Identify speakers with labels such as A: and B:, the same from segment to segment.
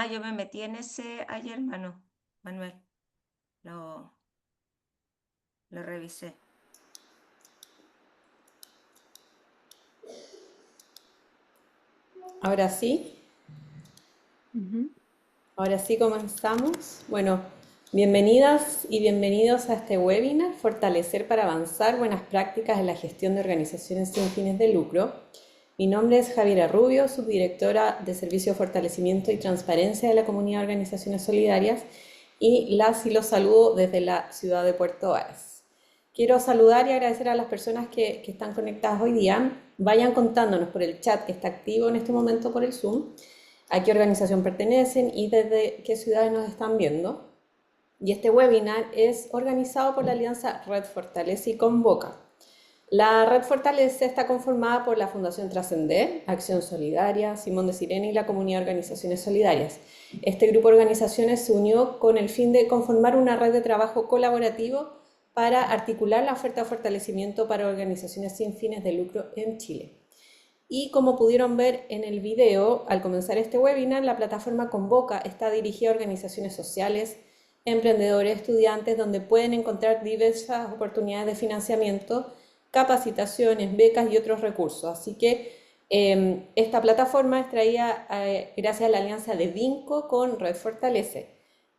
A: Yo me metí en ese ayer, Manuel. Lo, lo revisé.
B: Ahora sí,
C: Ujú.
B: ahora sí comenzamos. Bueno, bienvenidas y bienvenidos a este webinar, Fortalecer para avanzar buenas prácticas en la gestión de organizaciones sin fines de lucro. Mi nombre es Javiera Rubio, subdirectora de Servicio de Fortalecimiento y Transparencia de la Comunidad de Organizaciones Solidarias y las y los saludo desde la ciudad de Puerto Varas. Quiero saludar y agradecer a las personas que están conectadas hoy día. Vayan contándonos por el chat que está activo en este momento por el Zoom a qué organización pertenecen y desde qué ciudades nos están viendo. Y este webinar es organizado por la Alianza Red Fortalece y Convoca. La Red Fortalece está conformada por la Fundación Trascender, Acción Solidaria, Simón de Sirena y la Comunidad de Organizaciones Solidarias. Este grupo de organizaciones se unió con el fin de conformar una red de trabajo colaborativo para articular la oferta de fortalecimiento para organizaciones sin fines de lucro en Chile. Y como pudieron ver en el video, al comenzar este webinar, la plataforma Convoca está dirigida a organizaciones sociales, emprendedores, estudiantes, donde pueden encontrar diversas oportunidades de financiamiento, capacitaciones, becas y otros recursos. Así que esta plataforma es traída gracias a la alianza de Vinco con Red Fortalece.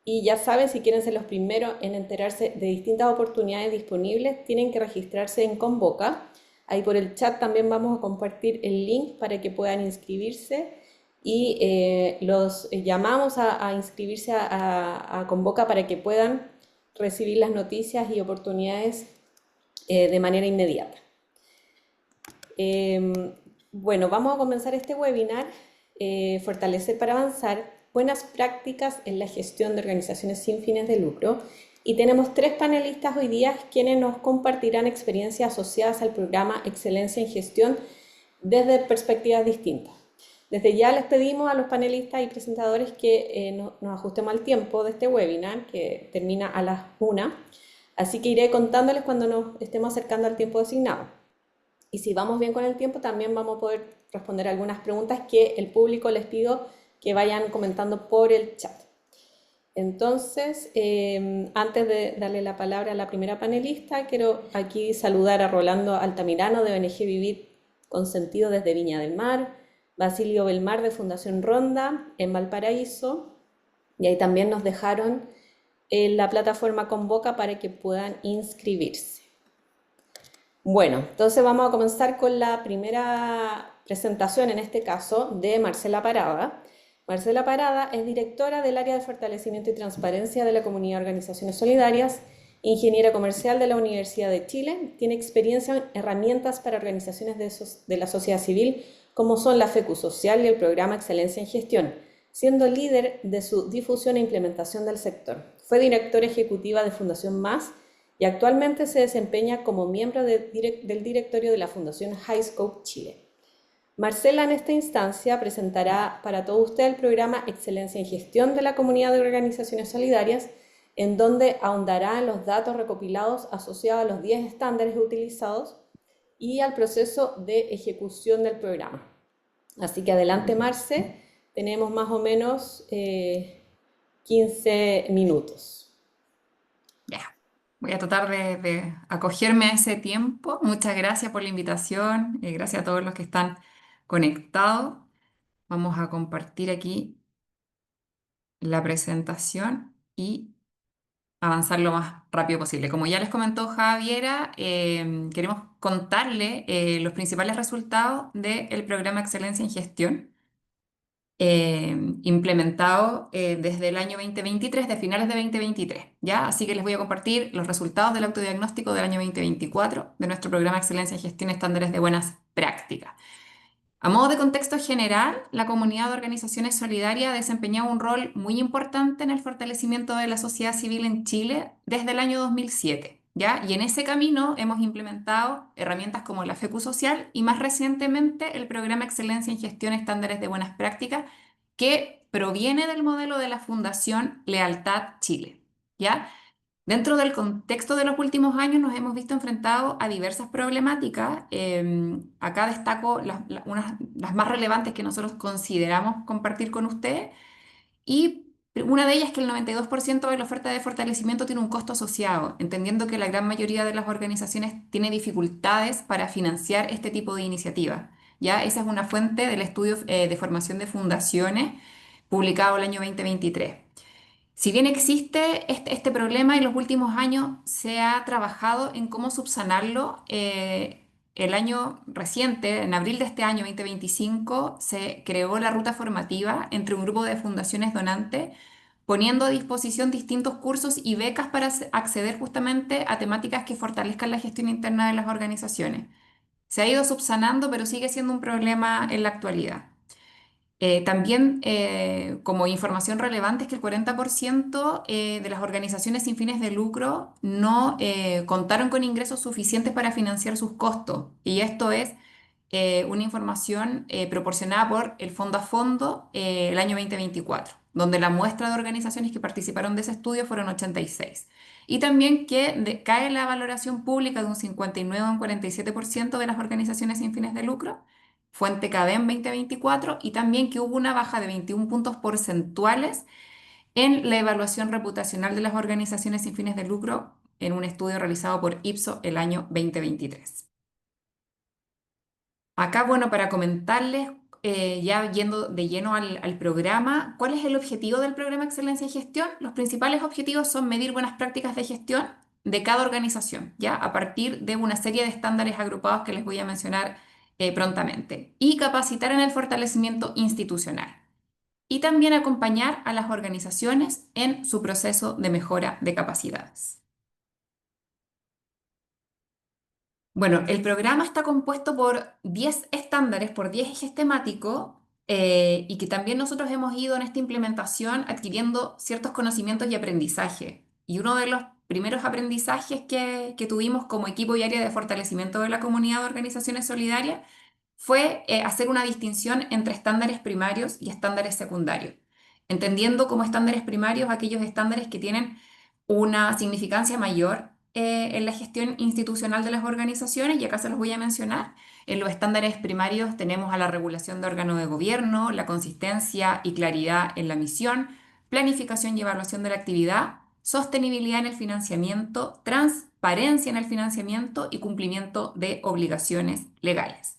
B: Y ya saben, si quieren ser los primeros en enterarse de distintas oportunidades disponibles, tienen que registrarse en Convoca. Ahí por el chat también vamos a compartir el link para que puedan inscribirse y los llamamos a inscribirse a Convoca para que puedan recibir las noticias y oportunidades de manera inmediata. Bueno, vamos a comenzar este webinar, Fortalecer para avanzar, buenas prácticas en la gestión de organizaciones sin fines de lucro. Y tenemos tres panelistas hoy día quienes nos compartirán experiencias asociadas al programa Excelencia en Gestión desde perspectivas distintas. Desde ya les pedimos a los panelistas y presentadores que nos ajustemos al tiempo de este webinar, que termina a las 1. Así que iré contándoles cuando nos estemos acercando al tiempo designado. Y si vamos bien con el tiempo, también vamos a poder responder algunas preguntas que el público les pido que vayan comentando por el chat. Entonces, antes de darle la palabra a la primera panelista, quiero aquí saludar a Rolando Altamirano de ONG Vivir con Sentido desde Viña del Mar, Basilio Belmar de Fundación Ronda en Valparaíso, y ahí también nos dejaron la plataforma Convoca para que puedan inscribirse. Bueno, entonces vamos a comenzar con la primera presentación, en este caso, de Marcela Parada. Marcela Parada es directora del área de fortalecimiento y transparencia de la Comunidad de Organizaciones Solidarias, ingeniera comercial de la Universidad de Chile, tiene experiencia en herramientas para organizaciones de la sociedad civil como son la FECU Social y el programa Excelencia en Gestión, siendo líder de su difusión e implementación del sector. Fue directora ejecutiva de Fundación Más y actualmente se desempeña como miembro del directorio de la Fundación HighScope Chile. Marcela en esta instancia presentará para todo usted el programa Excelencia en Gestión de la Comunidad de Organizaciones Solidarias, en donde ahondará en los datos recopilados asociados a los 10 estándares utilizados y al proceso de ejecución del programa. Así que adelante, Marce, tenemos más o menos 15 minutos.
C: Ya, voy a tratar de acogerme a ese tiempo. Muchas gracias por la invitación. Gracias a todos los que están conectados. Vamos a compartir aquí la presentación y avanzar lo más rápido posible. Como ya les comentó Javiera, queremos contarle los principales resultados del programa Excelencia en Gestión, implementado desde el año 2023, de finales de 2023, ¿ya? Así que les voy a compartir los resultados del autodiagnóstico del año 2024 de nuestro programa Excelencia en Gestión Estándares de Buenas Prácticas. A modo de contexto general, la comunidad de organizaciones solidarias ha desempeñado un rol muy importante en el fortalecimiento de la sociedad civil en Chile desde el año 2007, ¿ya? Y en ese camino hemos implementado herramientas como la FECU Social y más recientemente el programa Excelencia en Gestión Estándares de Buenas Prácticas, que proviene del modelo de la Fundación Lealtad Chile, ¿ya? Dentro del contexto de los últimos años nos hemos visto enfrentados a diversas problemáticas. Acá destaco las más relevantes que nosotros consideramos compartir con ustedes. Y una de ellas es que el 92% de la oferta de fortalecimiento tiene un costo asociado, entendiendo que la gran mayoría de las organizaciones tiene dificultades para financiar este tipo de iniciativas. ¿Ya? Esa es una fuente del estudio de formación de fundaciones publicado el año 2023. Si bien existe este problema, en los últimos años se ha trabajado en cómo subsanarlo. El año reciente, en abril de este año 2025, se creó la ruta formativa entre un grupo de fundaciones donantes, poniendo a disposición distintos cursos y becas para acceder justamente a temáticas que fortalezcan la gestión interna de las organizaciones. Se ha ido subsanando, pero sigue siendo un problema en la actualidad. También, como información relevante, es que el 40% de las organizaciones sin fines de lucro no contaron con ingresos suficientes para financiar sus costos. Y esto es una información proporcionada por el Fondo a Fondo el año 2024, donde la muestra de organizaciones que participaron de ese estudio fueron 86. Y también que cae la valoración pública de un 59 a un 47% de las organizaciones sin fines de lucro, fuente CADEM 2024, y también que hubo una baja de 21 puntos porcentuales en la evaluación reputacional de las organizaciones sin fines de lucro en un estudio realizado por Ipsos el año 2023. Acá, bueno, para comentarles, ya yendo de lleno al programa, ¿cuál es el objetivo del programa Excelencia en Gestión? Los principales objetivos son medir buenas prácticas de gestión de cada organización, ¿ya? A partir de una serie de estándares agrupados que les voy a mencionar prontamente, y capacitar en el fortalecimiento institucional. Y también acompañar a las organizaciones en su proceso de mejora de capacidades. Bueno, el programa está compuesto por 10 estándares, por 10 ejes temáticos, y que también nosotros hemos ido en esta implementación adquiriendo ciertos conocimientos y aprendizaje. Y uno de los primeros aprendizajes que tuvimos como equipo y área de fortalecimiento de la comunidad de organizaciones solidarias fue hacer una distinción entre estándares primarios y estándares secundarios, entendiendo como estándares primarios aquellos estándares que tienen una significancia mayor en la gestión institucional de las organizaciones, y acá se los voy a mencionar. En los estándares primarios tenemos a la regulación de órganos de gobierno, la consistencia y claridad en la misión, planificación y evaluación de la actividad, sostenibilidad en el financiamiento, transparencia en el financiamiento y cumplimiento de obligaciones legales.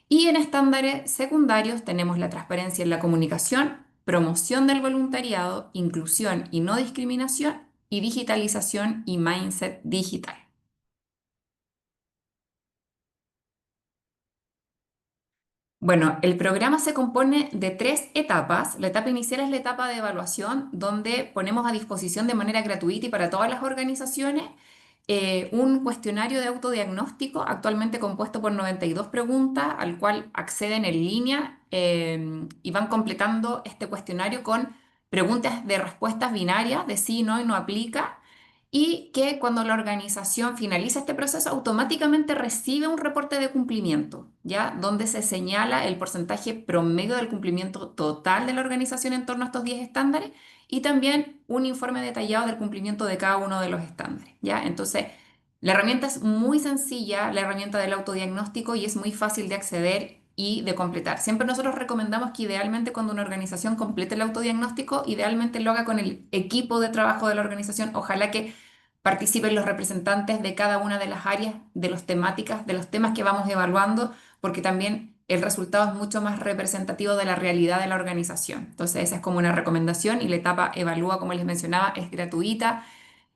C: Y en estándares secundarios tenemos la transparencia en la comunicación, promoción del voluntariado, inclusión y no discriminación, y digitalización y mindset digital. Bueno, el programa se compone de 3 etapas. La etapa inicial es la etapa de evaluación, donde ponemos a disposición de manera gratuita y para todas las organizaciones un cuestionario de autodiagnóstico, actualmente compuesto por 92 preguntas, al cual acceden en línea y van completando este cuestionario con preguntas de respuestas binarias, de sí, no y no aplica, y que cuando la organización finaliza este proceso automáticamente recibe un reporte de cumplimiento, ¿ya? Donde se señala el porcentaje promedio del cumplimiento total de la organización en torno a estos 10 estándares, y también un informe detallado del cumplimiento de cada uno de los estándares, ¿ya? Entonces, la herramienta es muy sencilla, la herramienta del autodiagnóstico, y es muy fácil de acceder y de completar. Siempre nosotros recomendamos que idealmente cuando una organización complete el autodiagnóstico, idealmente lo haga con el equipo de trabajo de la organización. Ojalá que participen los representantes de cada una de las áreas, de las temáticas, de los temas que vamos evaluando, porque también el resultado es mucho más representativo de la realidad de la organización. Entonces, esa es como una recomendación, y la etapa Evalúa, como les mencionaba, es gratuita,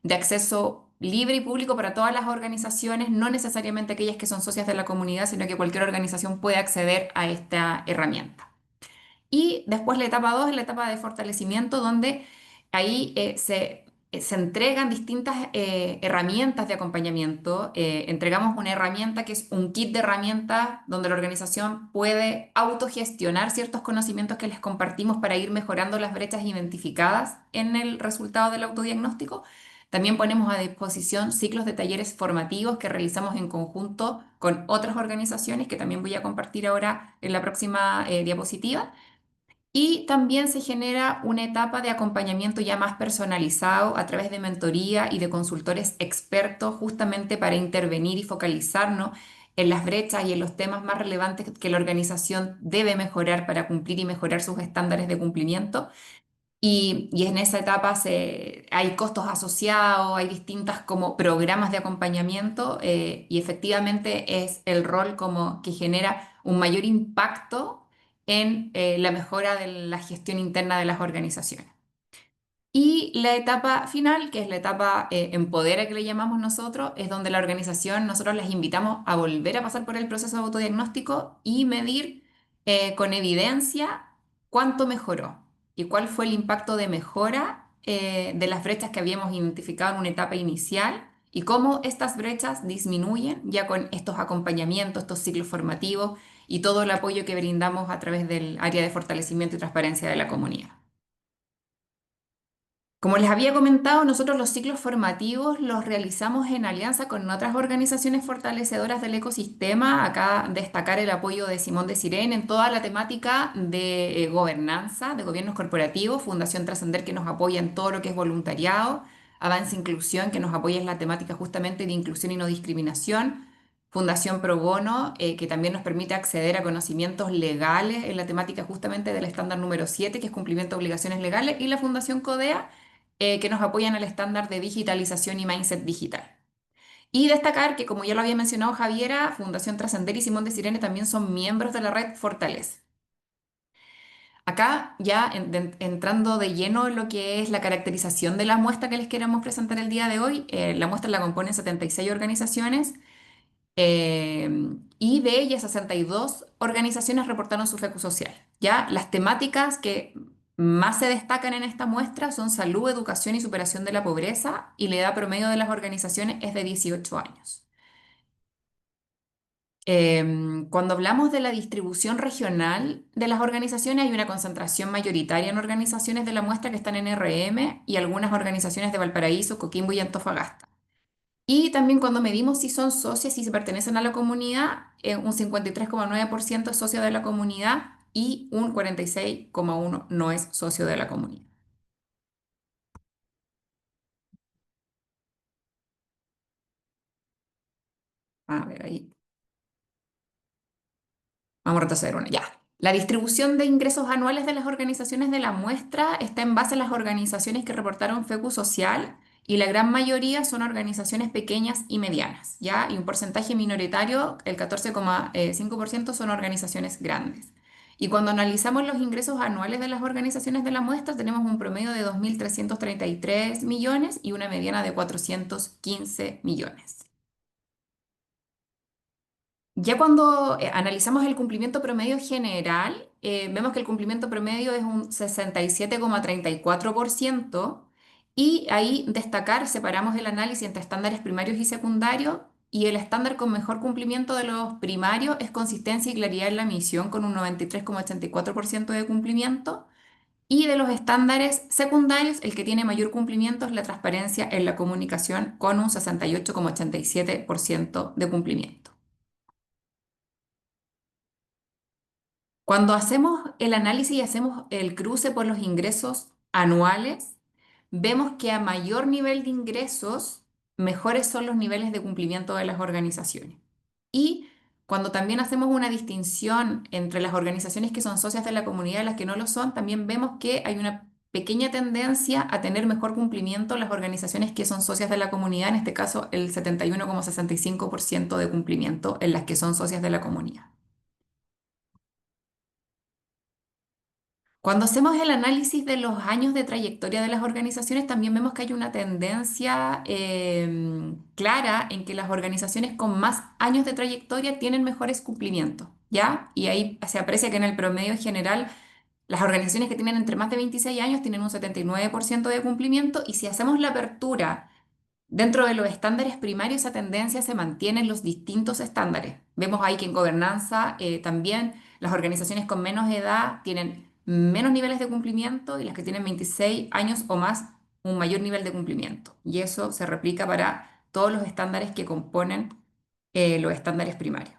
C: de acceso libre y público para todas las organizaciones, no necesariamente aquellas que son socias de la comunidad, sino que cualquier organización puede acceder a esta herramienta. Y después la etapa 2 es la etapa de fortalecimiento, donde ahí se entregan distintas herramientas de acompañamiento. Entregamos una herramienta que es un kit de herramientas donde la organización puede autogestionar ciertos conocimientos que les compartimos para ir mejorando las brechas identificadas en el resultado del autodiagnóstico. También ponemos a disposición ciclos de talleres formativos que realizamos en conjunto con otras organizaciones, que también voy a compartir ahora en la próxima diapositiva. Y también se genera una etapa de acompañamiento ya más personalizado a través de mentoría y de consultores expertos, justamente para intervenir y focalizarnos en las brechas y en los temas más relevantes que la organización debe mejorar para cumplir y mejorar sus estándares de cumplimiento. Y en esa etapa hay costos asociados, hay distintas como programas de acompañamiento y efectivamente es el rol como que genera un mayor impacto en la mejora de la gestión interna de las organizaciones. Y la etapa final, que es la etapa empodera que le llamamos nosotros, es donde la organización, nosotros les invitamos a volver a pasar por el proceso de autodiagnóstico y medir con evidencia cuánto mejoró y cuál fue el impacto de mejora de las brechas que habíamos identificado en una etapa inicial y cómo estas brechas disminuyen ya con estos acompañamientos, estos ciclos formativos y todo el apoyo que brindamos a través del área de fortalecimiento y transparencia de la comunidad. Como les había comentado, nosotros los ciclos formativos los realizamos en alianza con otras organizaciones fortalecedoras del ecosistema. Acá destacar el apoyo de Simón de Sirén en toda la temática de gobernanza, de gobiernos corporativos, Fundación Trascender que nos apoya en todo lo que es voluntariado, Avance Inclusión que nos apoya en la temática justamente de inclusión y no discriminación, Fundación Pro Bono que también nos permite acceder a conocimientos legales en la temática justamente del estándar número 7 que es cumplimiento de obligaciones legales, y la Fundación CODEA que nos apoyan al estándar de digitalización y mindset digital. Y destacar que, como ya lo había mencionado Javiera, Fundación Trascender y Simón de Sirene también son miembros de la red Fortalece. Acá ya entrando de lleno en lo que es la caracterización de la muestra que les queremos presentar el día de hoy, la muestra la componen 76 organizaciones eh, y de ellas 62 organizaciones reportaron su FECU social. Ya las temáticas que más se destacan en esta muestra son salud, educación y superación de la pobreza, y la edad promedio de las organizaciones es de 18 años. Cuando hablamos de la distribución regional de las organizaciones, hay una concentración mayoritaria en organizaciones de la muestra que están en RM y algunas organizaciones de Valparaíso, Coquimbo y Antofagasta. Y también cuando medimos si son socios, si se pertenecen a la comunidad, un 53,9% es socio de la comunidad y un 46,1% no es socio de la comunidad. A ver, ahí vamos a retroceder una. Ya. La distribución de ingresos anuales de las organizaciones de la muestra está en base a las organizaciones que reportaron FECU social y la gran mayoría son organizaciones pequeñas y medianas, ¿ya? Y un porcentaje minoritario, el 14,5% son organizaciones grandes. Y cuando analizamos los ingresos anuales de las organizaciones de la muestra, tenemos un promedio de 2.333 millones y una mediana de 415 millones. Ya cuando analizamos el cumplimiento promedio general, vemos que el cumplimiento promedio es un 67,34% y ahí destacar, separamos el análisis entre estándares primarios y secundarios y el estándar con mejor cumplimiento de los primarios es consistencia y claridad en la misión con un 93,84% de cumplimiento, y de los estándares secundarios el que tiene mayor cumplimiento es la transparencia en la comunicación con un 68,87% de cumplimiento. Cuando hacemos el análisis y hacemos el cruce por los ingresos anuales, vemos que a mayor nivel de ingresos, mejores son los niveles de cumplimiento de las organizaciones. Y cuando también hacemos una distinción entre las organizaciones que son socias de la comunidad y las que no lo son, también vemos que hay una pequeña tendencia a tener mejor cumplimiento las organizaciones que son socias de la comunidad, en este caso el 71,65% de cumplimiento en las que son socias de la comunidad. Cuando hacemos el análisis de los años de trayectoria de las organizaciones, también vemos que hay una tendencia clara en que las organizaciones con más años de trayectoria tienen mejores cumplimientos, ¿ya? Y ahí se aprecia que en el promedio general las organizaciones que tienen entre más de 26 años tienen un 79% de cumplimiento, y si hacemos la apertura dentro de los estándares primarios, esa tendencia se mantiene en los distintos estándares. Vemos ahí que en gobernanza también las organizaciones con menos edad tienen menos niveles de cumplimiento y las que tienen 26 años o más un mayor nivel de cumplimiento. Y eso se replica para todos los estándares que componen los estándares primarios.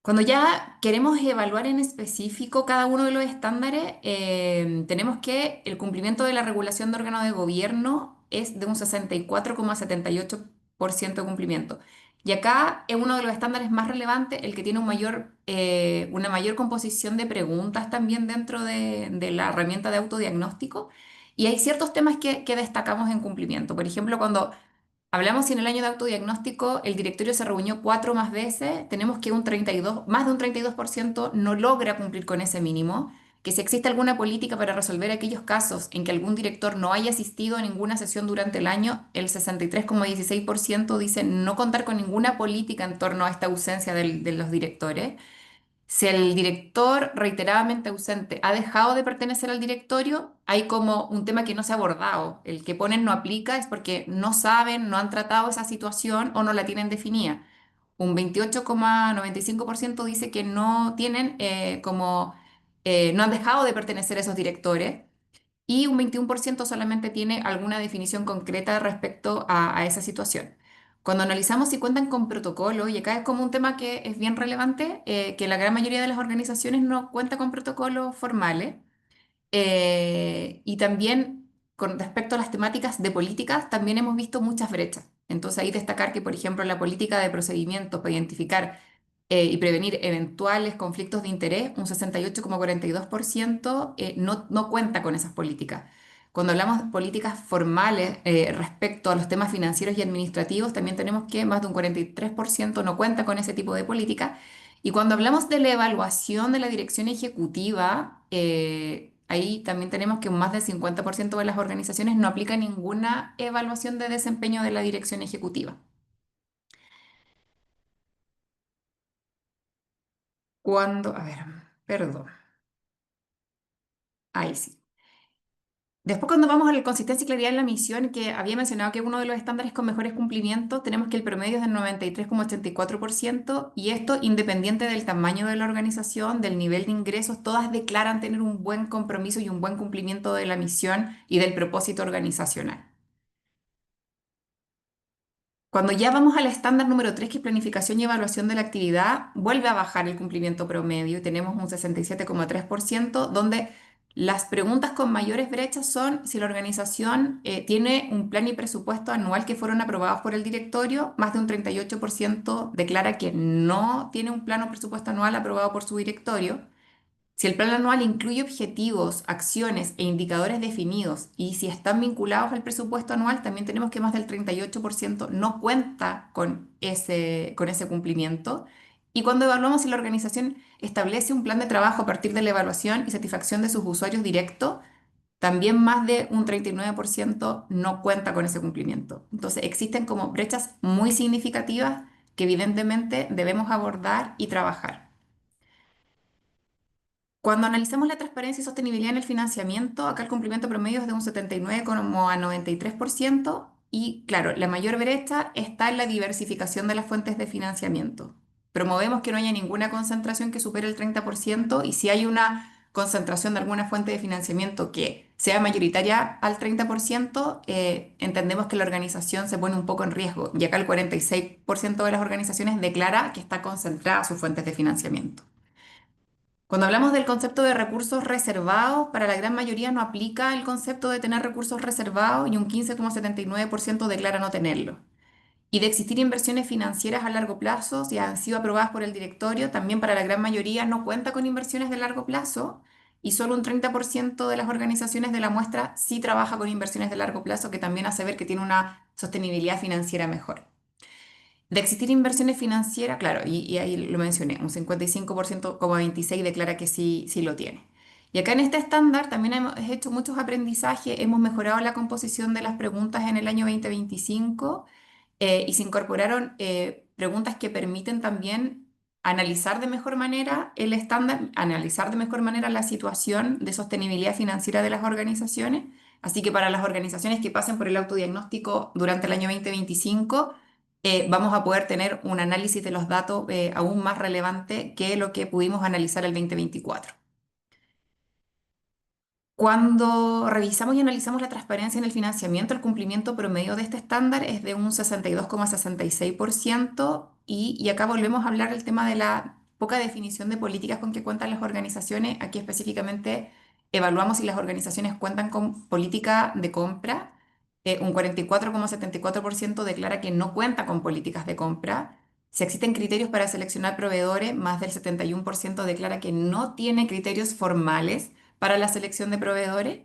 C: Cuando ya queremos evaluar en específico cada uno de los estándares, tenemos que el cumplimiento de la regulación de órganos de gobierno es de un 64,78% de cumplimiento. Y acá es uno de los estándares más relevantes, el que tiene una mayor composición de preguntas también dentro de la herramienta de autodiagnóstico. Y hay ciertos temas que destacamos en cumplimiento. Por ejemplo, cuando hablamos si en el año de autodiagnóstico el directorio se reunió 4 más veces, tenemos que más de un 32% no logra cumplir con ese mínimo, que si existe alguna política para resolver aquellos casos en que algún director no haya asistido a ninguna sesión durante el año, el 63,16% dice no contar con ninguna política en torno a esta ausencia de los directores. Si el director reiteradamente ausente ha dejado de pertenecer al directorio, hay como un tema que no se ha abordado. El que ponen no aplica es porque no saben, no han tratado esa situación o no la tienen definida. Un 28,95% dice que no tienen no han dejado de pertenecer a esos directores y un 21% solamente tiene alguna definición concreta respecto a esa situación. Cuando analizamos si cuentan con protocolo, y acá es como un tema que es bien relevante, que la gran mayoría de las organizaciones no cuenta con protocolos formales, y también con respecto a las temáticas de políticas, también hemos visto muchas brechas. Entonces, ahí destacar que, por ejemplo, la política de procedimientos para identificar y prevenir eventuales conflictos de interés, un 68,42% no cuenta con esas políticas. Cuando hablamos de políticas formales respecto a los temas financieros y administrativos, también tenemos que más de un 43% no cuenta con ese tipo de política. Y cuando hablamos de la evaluación de la dirección ejecutiva, ahí también tenemos que más del 50% de las organizaciones no aplica ninguna evaluación de desempeño de la dirección ejecutiva. A ver, perdón, ahí sí. Después, cuando vamos a la consistencia y claridad en la misión, que había mencionado que es uno de los estándares con mejores cumplimientos, tenemos que el promedio es del 93,84% y esto independiente del tamaño de la organización, del nivel de ingresos, todas declaran tener un buen compromiso y un buen cumplimiento de la misión y del propósito organizacional. Cuando ya vamos al estándar número 3, que es planificación y evaluación de la actividad, vuelve a bajar el cumplimiento promedio y tenemos un 67,3%, donde las preguntas con mayores brechas son si la organización tiene un plan y presupuesto anual que fueron aprobados por el directorio. Más de un 38% declara que no tiene un plan o presupuesto anual aprobado por su directorio. Si el plan anual incluye objetivos, acciones e indicadores definidos y si están vinculados al presupuesto anual, también tenemos que más del 38% no cuenta con ese cumplimiento. Y cuando evaluamos si la organización establece un plan de trabajo a partir de la evaluación y satisfacción de sus usuarios directos, también más de un 39% no cuenta con ese cumplimiento. Entonces existen como brechas muy significativas que evidentemente debemos abordar y trabajar. Cuando analizamos la transparencia y sostenibilidad en el financiamiento, acá el cumplimiento promedio es de un 79,93% y claro, la mayor brecha está en la diversificación de las fuentes de financiamiento. Promovemos que no haya ninguna concentración que supere el 30% y si hay una concentración de alguna fuente de financiamiento que sea mayoritaria al 30%, entendemos que la organización se pone un poco en riesgo y acá el 46% de las organizaciones declara que está concentrada sus fuentes de financiamiento. Cuando hablamos del concepto de recursos reservados, para la gran mayoría no aplica el concepto de tener recursos reservados y un 15,79% declara no tenerlo. Y de existir inversiones financieras a largo plazo, si han sido aprobadas por el directorio, también para la gran mayoría no cuenta con inversiones de largo plazo y solo un 30% de las organizaciones de la muestra sí trabaja con inversiones de largo plazo, que también hace ver que tiene una sostenibilidad financiera mejor. De existir inversiones financieras, claro, y ahí lo mencioné, un 55,26% declara que sí, sí lo tiene. Y acá en este estándar también hemos hecho muchos aprendizajes, hemos mejorado la composición de las preguntas en el año 2025 y se incorporaron preguntas que permiten también analizar de mejor manera el estándar, analizar de mejor manera la situación de sostenibilidad financiera de las organizaciones. Así que para las organizaciones que pasen por el autodiagnóstico durante el año 2025, vamos a poder tener un análisis de los datos aún más relevante que lo que pudimos analizar el 2024. Cuando revisamos y analizamos la transparencia en el financiamiento, el cumplimiento promedio de este estándar es de un 62,66% y acá volvemos a hablar del tema de la poca definición de políticas con que cuentan las organizaciones. Aquí específicamente evaluamos si las organizaciones cuentan con política de compra. un 44,74% declara que no cuenta con políticas de compra. Si existen criterios para seleccionar proveedores, más del 71% declara que no tiene criterios formales para la selección de proveedores.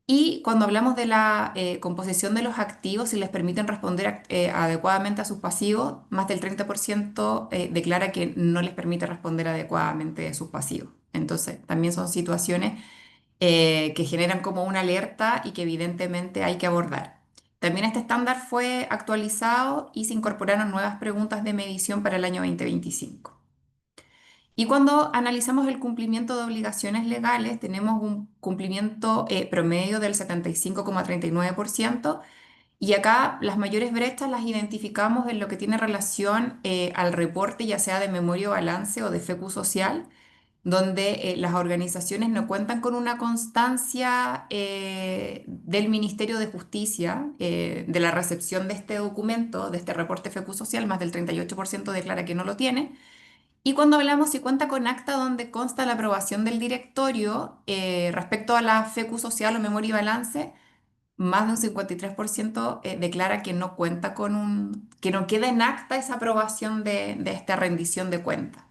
C: Y cuando hablamos de la composición de los activos, si les permiten responder adecuadamente a sus pasivos, más del 30% declara que no les permite responder adecuadamente a sus pasivos. Entonces, también son situaciones que generan como una alerta y que evidentemente hay que abordar. También este estándar fue actualizado y se incorporaron nuevas preguntas de medición para el año 2025. Y cuando analizamos el cumplimiento de obligaciones legales, tenemos un cumplimiento promedio del 75,39%. Y acá las mayores brechas las identificamos en lo que tiene relación al reporte, ya sea de memoria o balance o de FECU social, donde las organizaciones no cuentan con una constancia del Ministerio de Justicia de la recepción de este documento, de este reporte FECU social, más del 38% declara que no lo tiene. Y cuando hablamos si cuenta con acta donde consta la aprobación del directorio respecto a la FECU social o memoria y balance, más de un 53% declara que no cuenta con que no queda en acta esa aprobación de esta rendición de cuentas.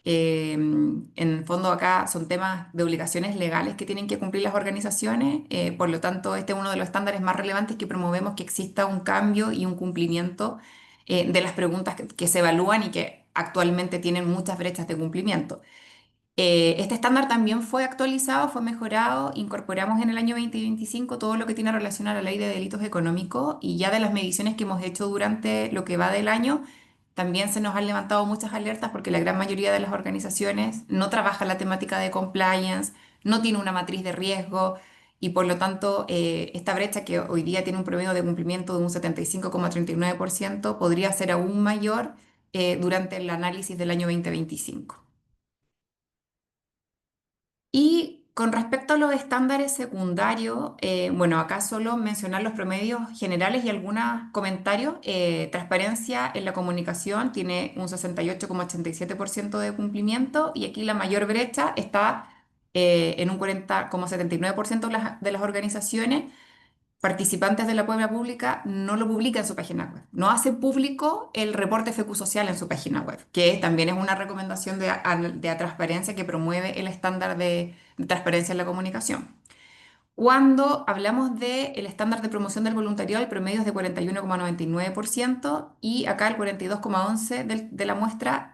C: En el fondo acá son temas de obligaciones legales que tienen que cumplir las organizaciones, por lo tanto este es uno de los estándares más relevantes que promovemos que exista un cambio y un cumplimiento de las preguntas que se evalúan y que actualmente tienen muchas brechas de cumplimiento. Este estándar también fue actualizado, fue mejorado, incorporamos en el año 2025 todo lo que tiene relación a la ley de delitos económicos y ya de las mediciones que hemos hecho durante lo que va del año, también se nos han levantado muchas alertas porque la gran mayoría de las organizaciones no trabaja la temática de compliance, no tiene una matriz de riesgo y por lo tanto esta brecha que hoy día tiene un promedio de cumplimiento de un 75,39% podría ser aún mayor durante el análisis del año 2025. Y con respecto a los estándares secundarios, bueno, acá solo mencionar los promedios generales y algunos comentarios. Transparencia en la comunicación tiene un 68,87% de cumplimiento y aquí la mayor brecha está en un 40,79% de las organizaciones participantes de la prueba pública no lo publica en su página web. No hace público el reporte FECU social en su página web, que también es una recomendación de transparencia que promueve el estándar de transparencia en la comunicación. Cuando hablamos del estándar de promoción del voluntariado, el promedio es de 41,99% y acá el 42,11% de la muestra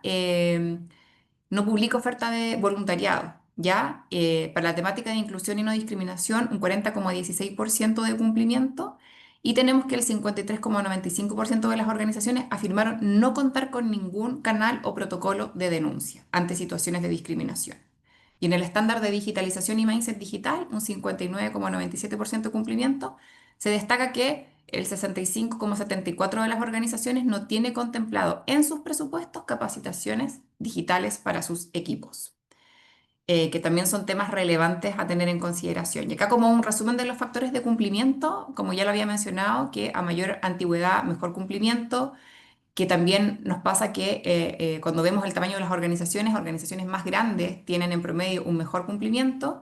C: no publica oferta de voluntariado, ¿ya? Para la temática de inclusión y no discriminación, un 40,16% de cumplimiento. Y tenemos que el 53,95% de las organizaciones afirmaron no contar con ningún canal o protocolo de denuncia ante situaciones de discriminación. Y en el estándar de digitalización y mindset digital, un 59,97% de cumplimiento, se destaca que el 65,74% de las organizaciones no tiene contemplado en sus presupuestos capacitaciones digitales para sus equipos, que también son temas relevantes a tener en consideración. Y acá como un resumen de los factores de cumplimiento, como ya lo había mencionado, que a mayor antigüedad, mejor cumplimiento, que también nos pasa que cuando vemos el tamaño de las organizaciones más grandes tienen en promedio un mejor cumplimiento.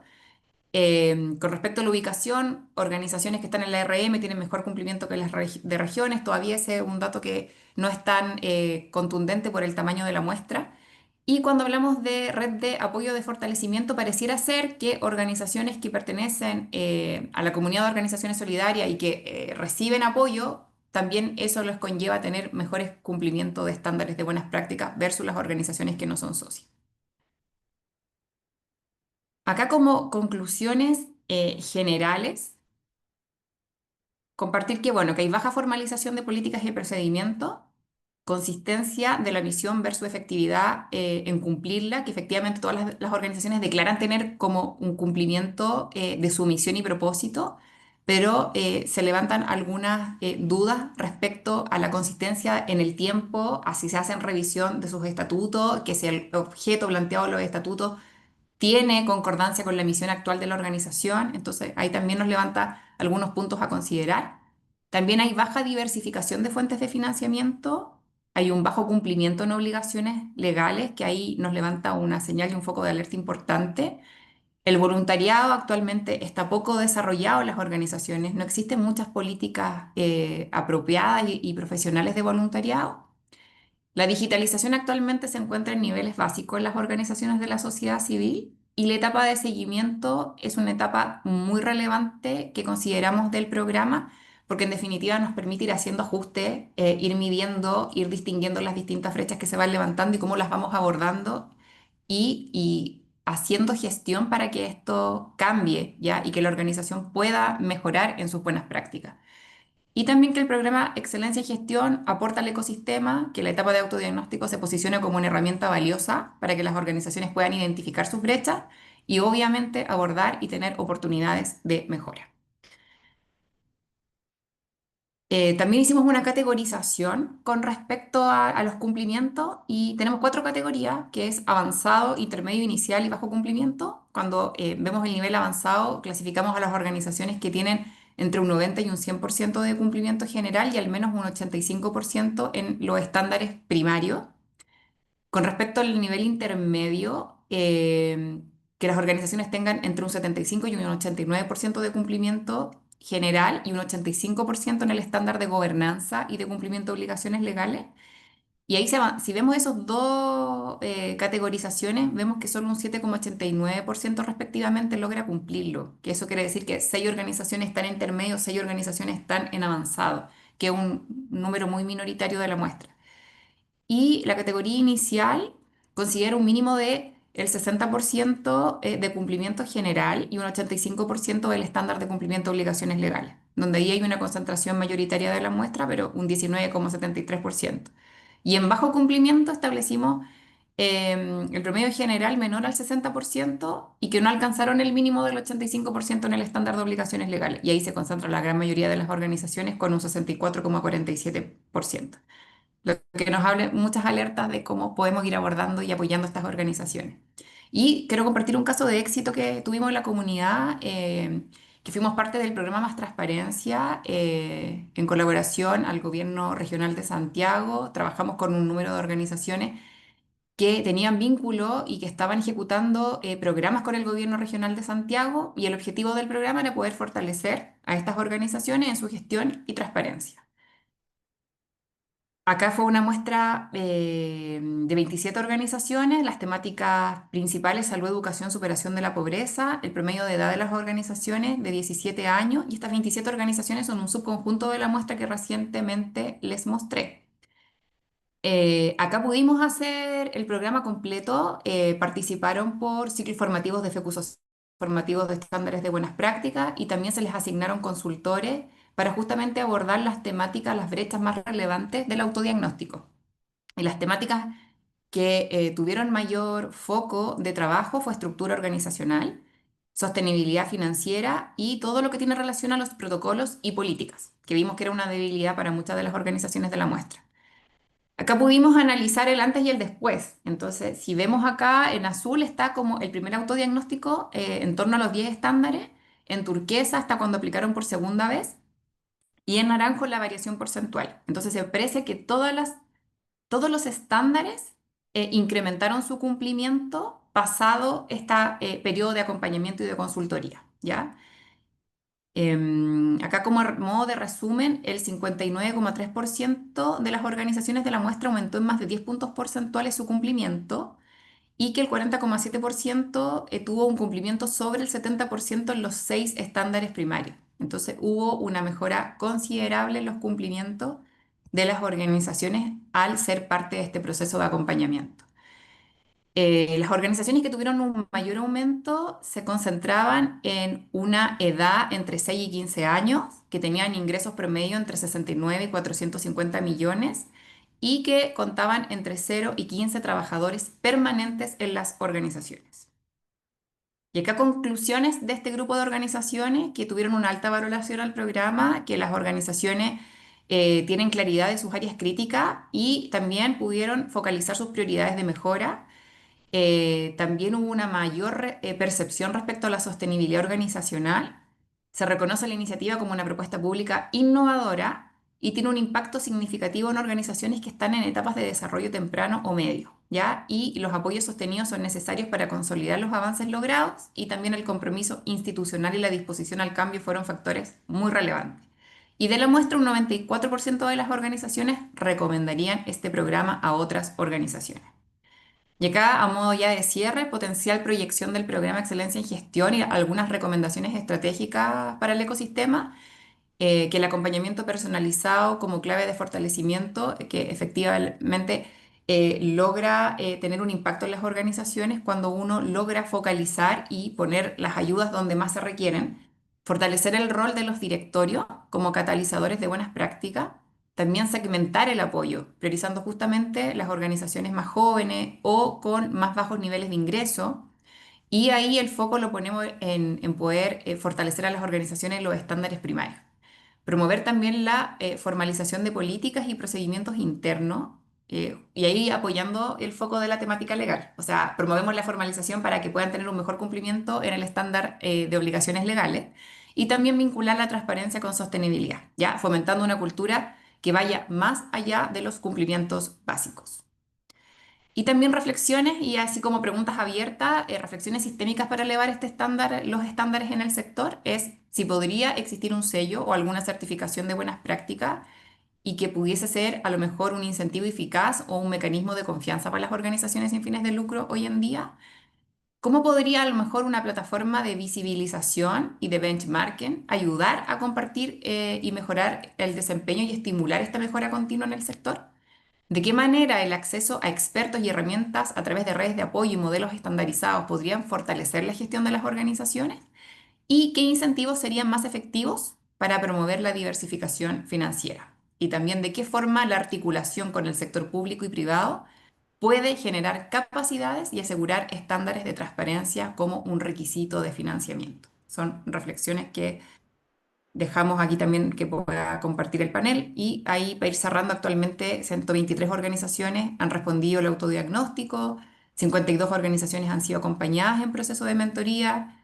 C: Con respecto a la ubicación, organizaciones que están en la RM tienen mejor cumplimiento que las de regiones. Todavía ese es un dato que no es tan contundente por el tamaño de la muestra. Y cuando hablamos de red de apoyo de fortalecimiento, pareciera ser que organizaciones que pertenecen a la comunidad de organizaciones solidarias y que reciben apoyo, también eso les conlleva a tener mejores cumplimientos de estándares de buenas prácticas versus las organizaciones que no son socias. Acá como conclusiones generales, compartir que, bueno, que hay baja formalización de políticas y procedimientos, consistencia de la misión versus efectividad en cumplirla, que efectivamente todas las organizaciones declaran tener como un cumplimiento de su misión y propósito, pero se levantan algunas dudas respecto a la consistencia en el tiempo, a si se hacen revisión de sus estatutos, que si el objeto planteado en los estatutos tiene concordancia con la misión actual de la organización, entonces ahí también nos levanta algunos puntos a considerar. También hay baja diversificación de fuentes de financiamiento, hay un bajo cumplimiento en obligaciones legales, que ahí nos levanta una señal y un foco de alerta importante. El voluntariado actualmente está poco desarrollado en las organizaciones, no existen muchas políticas apropiadas y profesionales de voluntariado. La digitalización actualmente se encuentra en niveles básicos en las organizaciones de la sociedad civil y la etapa de seguimiento es una etapa muy relevante que consideramos del programa porque en definitiva nos permite ir haciendo ajustes, ir midiendo, ir distinguiendo las distintas brechas que se van levantando y cómo las vamos abordando y haciendo gestión para que esto cambie, ¿ya? Y que la organización pueda mejorar en sus buenas prácticas. Y también que el programa Excelencia en Gestión aporta al ecosistema, que la etapa de autodiagnóstico se posicione como una herramienta valiosa para que las organizaciones puedan identificar sus brechas y obviamente abordar y tener oportunidades de mejora. También hicimos una categorización con respecto a los cumplimientos y tenemos cuatro categorías, que es avanzado, intermedio, inicial y bajo cumplimiento. Cuando vemos el nivel avanzado, clasificamos a las organizaciones que tienen entre un 90 y un 100% de cumplimiento general y al menos un 85% en los estándares primarios. Con respecto al nivel intermedio, que las organizaciones tengan entre un 75 y un 89% de cumplimiento general y un 85% en el estándar de gobernanza y de cumplimiento de obligaciones legales. Y ahí si vemos esos dos categorizaciones, vemos que solo un 7,89% respectivamente logra cumplirlo, que eso quiere decir que 6 organizaciones están en intermedio, 6 organizaciones están en avanzado, que es un número muy minoritario de la muestra. Y la categoría inicial considera un mínimo de el 60% de cumplimiento general y un 85% del estándar de cumplimiento de obligaciones legales, donde ahí hay una concentración mayoritaria de la muestra, pero un 19,73%. Y en bajo cumplimiento establecimos el promedio general menor al 60% y que no alcanzaron el mínimo del 85% en el estándar de obligaciones legales. Y ahí se concentra la gran mayoría de las organizaciones con un 64,47%. Lo que nos hable muchas alertas de cómo podemos ir abordando y apoyando estas organizaciones. Y quiero compartir un caso de éxito que tuvimos en la comunidad, que fuimos parte del programa Más Transparencia, en colaboración al Gobierno Regional de Santiago. Trabajamos con un número de organizaciones que tenían vínculo y que estaban ejecutando programas con el Gobierno Regional de Santiago y el objetivo del programa era poder fortalecer a estas organizaciones en su gestión y transparencia. Acá fue una muestra de 27 organizaciones, las temáticas principales, salud, educación, superación de la pobreza, el promedio de edad de las organizaciones de 17 años y estas 27 organizaciones son un subconjunto de la muestra que recientemente les mostré. Acá pudimos hacer el programa completo, participaron por ciclos formativos de FECUSOS, formativos de estándares de buenas prácticas y también se les asignaron consultores para justamente abordar las temáticas, las brechas más relevantes del autodiagnóstico. Y las temáticas que tuvieron mayor foco de trabajo fue estructura organizacional, sostenibilidad financiera y todo lo que tiene relación a los protocolos y políticas, que vimos que era una debilidad para muchas de las organizaciones de la muestra. Acá pudimos analizar el antes y el después. Entonces, si vemos acá en azul está como el primer autodiagnóstico en torno a los 10 estándares, en turquesa hasta cuando aplicaron por segunda vez y en naranjo la variación porcentual. Entonces se aprecia que todos los estándares incrementaron su cumplimiento pasado este periodo de acompañamiento y de consultoría, ¿ya? Acá como modo de resumen, el 59,3% de las organizaciones de la muestra aumentó en más de 10 puntos porcentuales su cumplimiento y que el 40,7% tuvo un cumplimiento sobre el 70% en los 6 estándares primarios. Entonces hubo una mejora considerable en los cumplimientos de las organizaciones al ser parte de este proceso de acompañamiento. Las organizaciones que tuvieron un mayor aumento se concentraban en una edad entre 6 y 15 años, que tenían ingresos promedio entre 69 y 450 millones y que contaban entre 0 y 15 trabajadores permanentes en las organizaciones. Y acá conclusiones de este grupo de organizaciones que tuvieron una alta valoración al programa, que las organizaciones tienen claridad de sus áreas críticas y también pudieron focalizar sus prioridades de mejora. También hubo una mayor percepción respecto a la sostenibilidad organizacional. Se reconoce la iniciativa como una propuesta pública innovadora y tiene un impacto significativo en organizaciones que están en etapas de desarrollo temprano o medio, ¿ya? Y los apoyos sostenidos son necesarios para consolidar los avances logrados y también el compromiso institucional y la disposición al cambio fueron factores muy relevantes. Y de la muestra, un 94% de las organizaciones recomendarían este programa a otras organizaciones. Y acá, a modo ya de cierre, potencial proyección del programa Excelencia en Gestión y algunas recomendaciones estratégicas para el ecosistema, que el acompañamiento personalizado como clave de fortalecimiento, que efectivamente logra tener un impacto en las organizaciones cuando uno logra focalizar y poner las ayudas donde más se requieren, fortalecer el rol de los directorios como catalizadores de buenas prácticas, también segmentar el apoyo, priorizando justamente las organizaciones más jóvenes o con más bajos niveles de ingreso. Y ahí el foco lo ponemos en poder fortalecer a las organizaciones los estándares primarios. Promover también la formalización de políticas y procedimientos internos, y ahí apoyando el foco de la temática legal. O sea, promovemos la formalización para que puedan tener un mejor cumplimiento en el estándar de obligaciones legales y también vincular la transparencia con sostenibilidad, ya fomentando una cultura que vaya más allá de los cumplimientos básicos. Y también reflexiones y así como preguntas abiertas, reflexiones sistémicas para elevar este estándar, los estándares en el sector, es si podría existir un sello o alguna certificación de buenas prácticas y que pudiese ser a lo mejor un incentivo eficaz o un mecanismo de confianza para las organizaciones sin fines de lucro hoy en día. ¿Cómo podría a lo mejor una plataforma de visibilización y de benchmarking ayudar a compartir y mejorar el desempeño y estimular esta mejora continua en el sector? ¿De qué manera el acceso a expertos y herramientas a través de redes de apoyo y modelos estandarizados podrían fortalecer la gestión de las organizaciones? ¿Y qué incentivos serían más efectivos para promover la diversificación financiera? Y también de qué forma la articulación con el sector público y privado puede generar capacidades y asegurar estándares de transparencia como un requisito de financiamiento. Son reflexiones que dejamos aquí también que pueda compartir el panel y ahí para ir cerrando, actualmente 123 organizaciones han respondido al autodiagnóstico, 52 organizaciones han sido acompañadas en proceso de mentoría,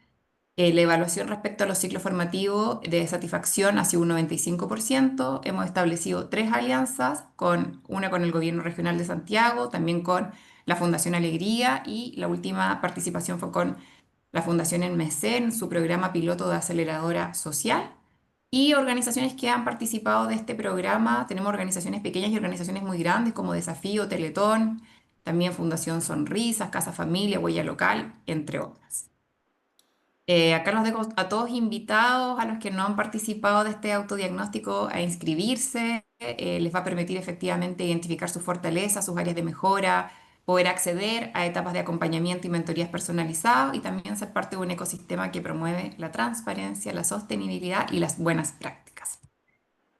C: la evaluación respecto a los ciclos formativos de satisfacción ha sido un 95%, hemos establecido 3 alianzas, una con el Gobierno Regional de Santiago, también con la Fundación Alegría y la última participación fue con la Fundación Enmesé en su programa piloto de aceleradora social. Y organizaciones que han participado de este programa, tenemos organizaciones pequeñas y organizaciones muy grandes como Desafío, Teletón, también Fundación Sonrisas, Casa Familia, Huella Local, entre otras. Acá los dejo a todos invitados, a los que no han participado de este autodiagnóstico, a inscribirse. Les va a permitir efectivamente identificar sus fortalezas, sus áreas de mejora, poder acceder a etapas de acompañamiento y mentorías personalizadas y también ser parte de un ecosistema que promueve la transparencia, la sostenibilidad y las buenas prácticas.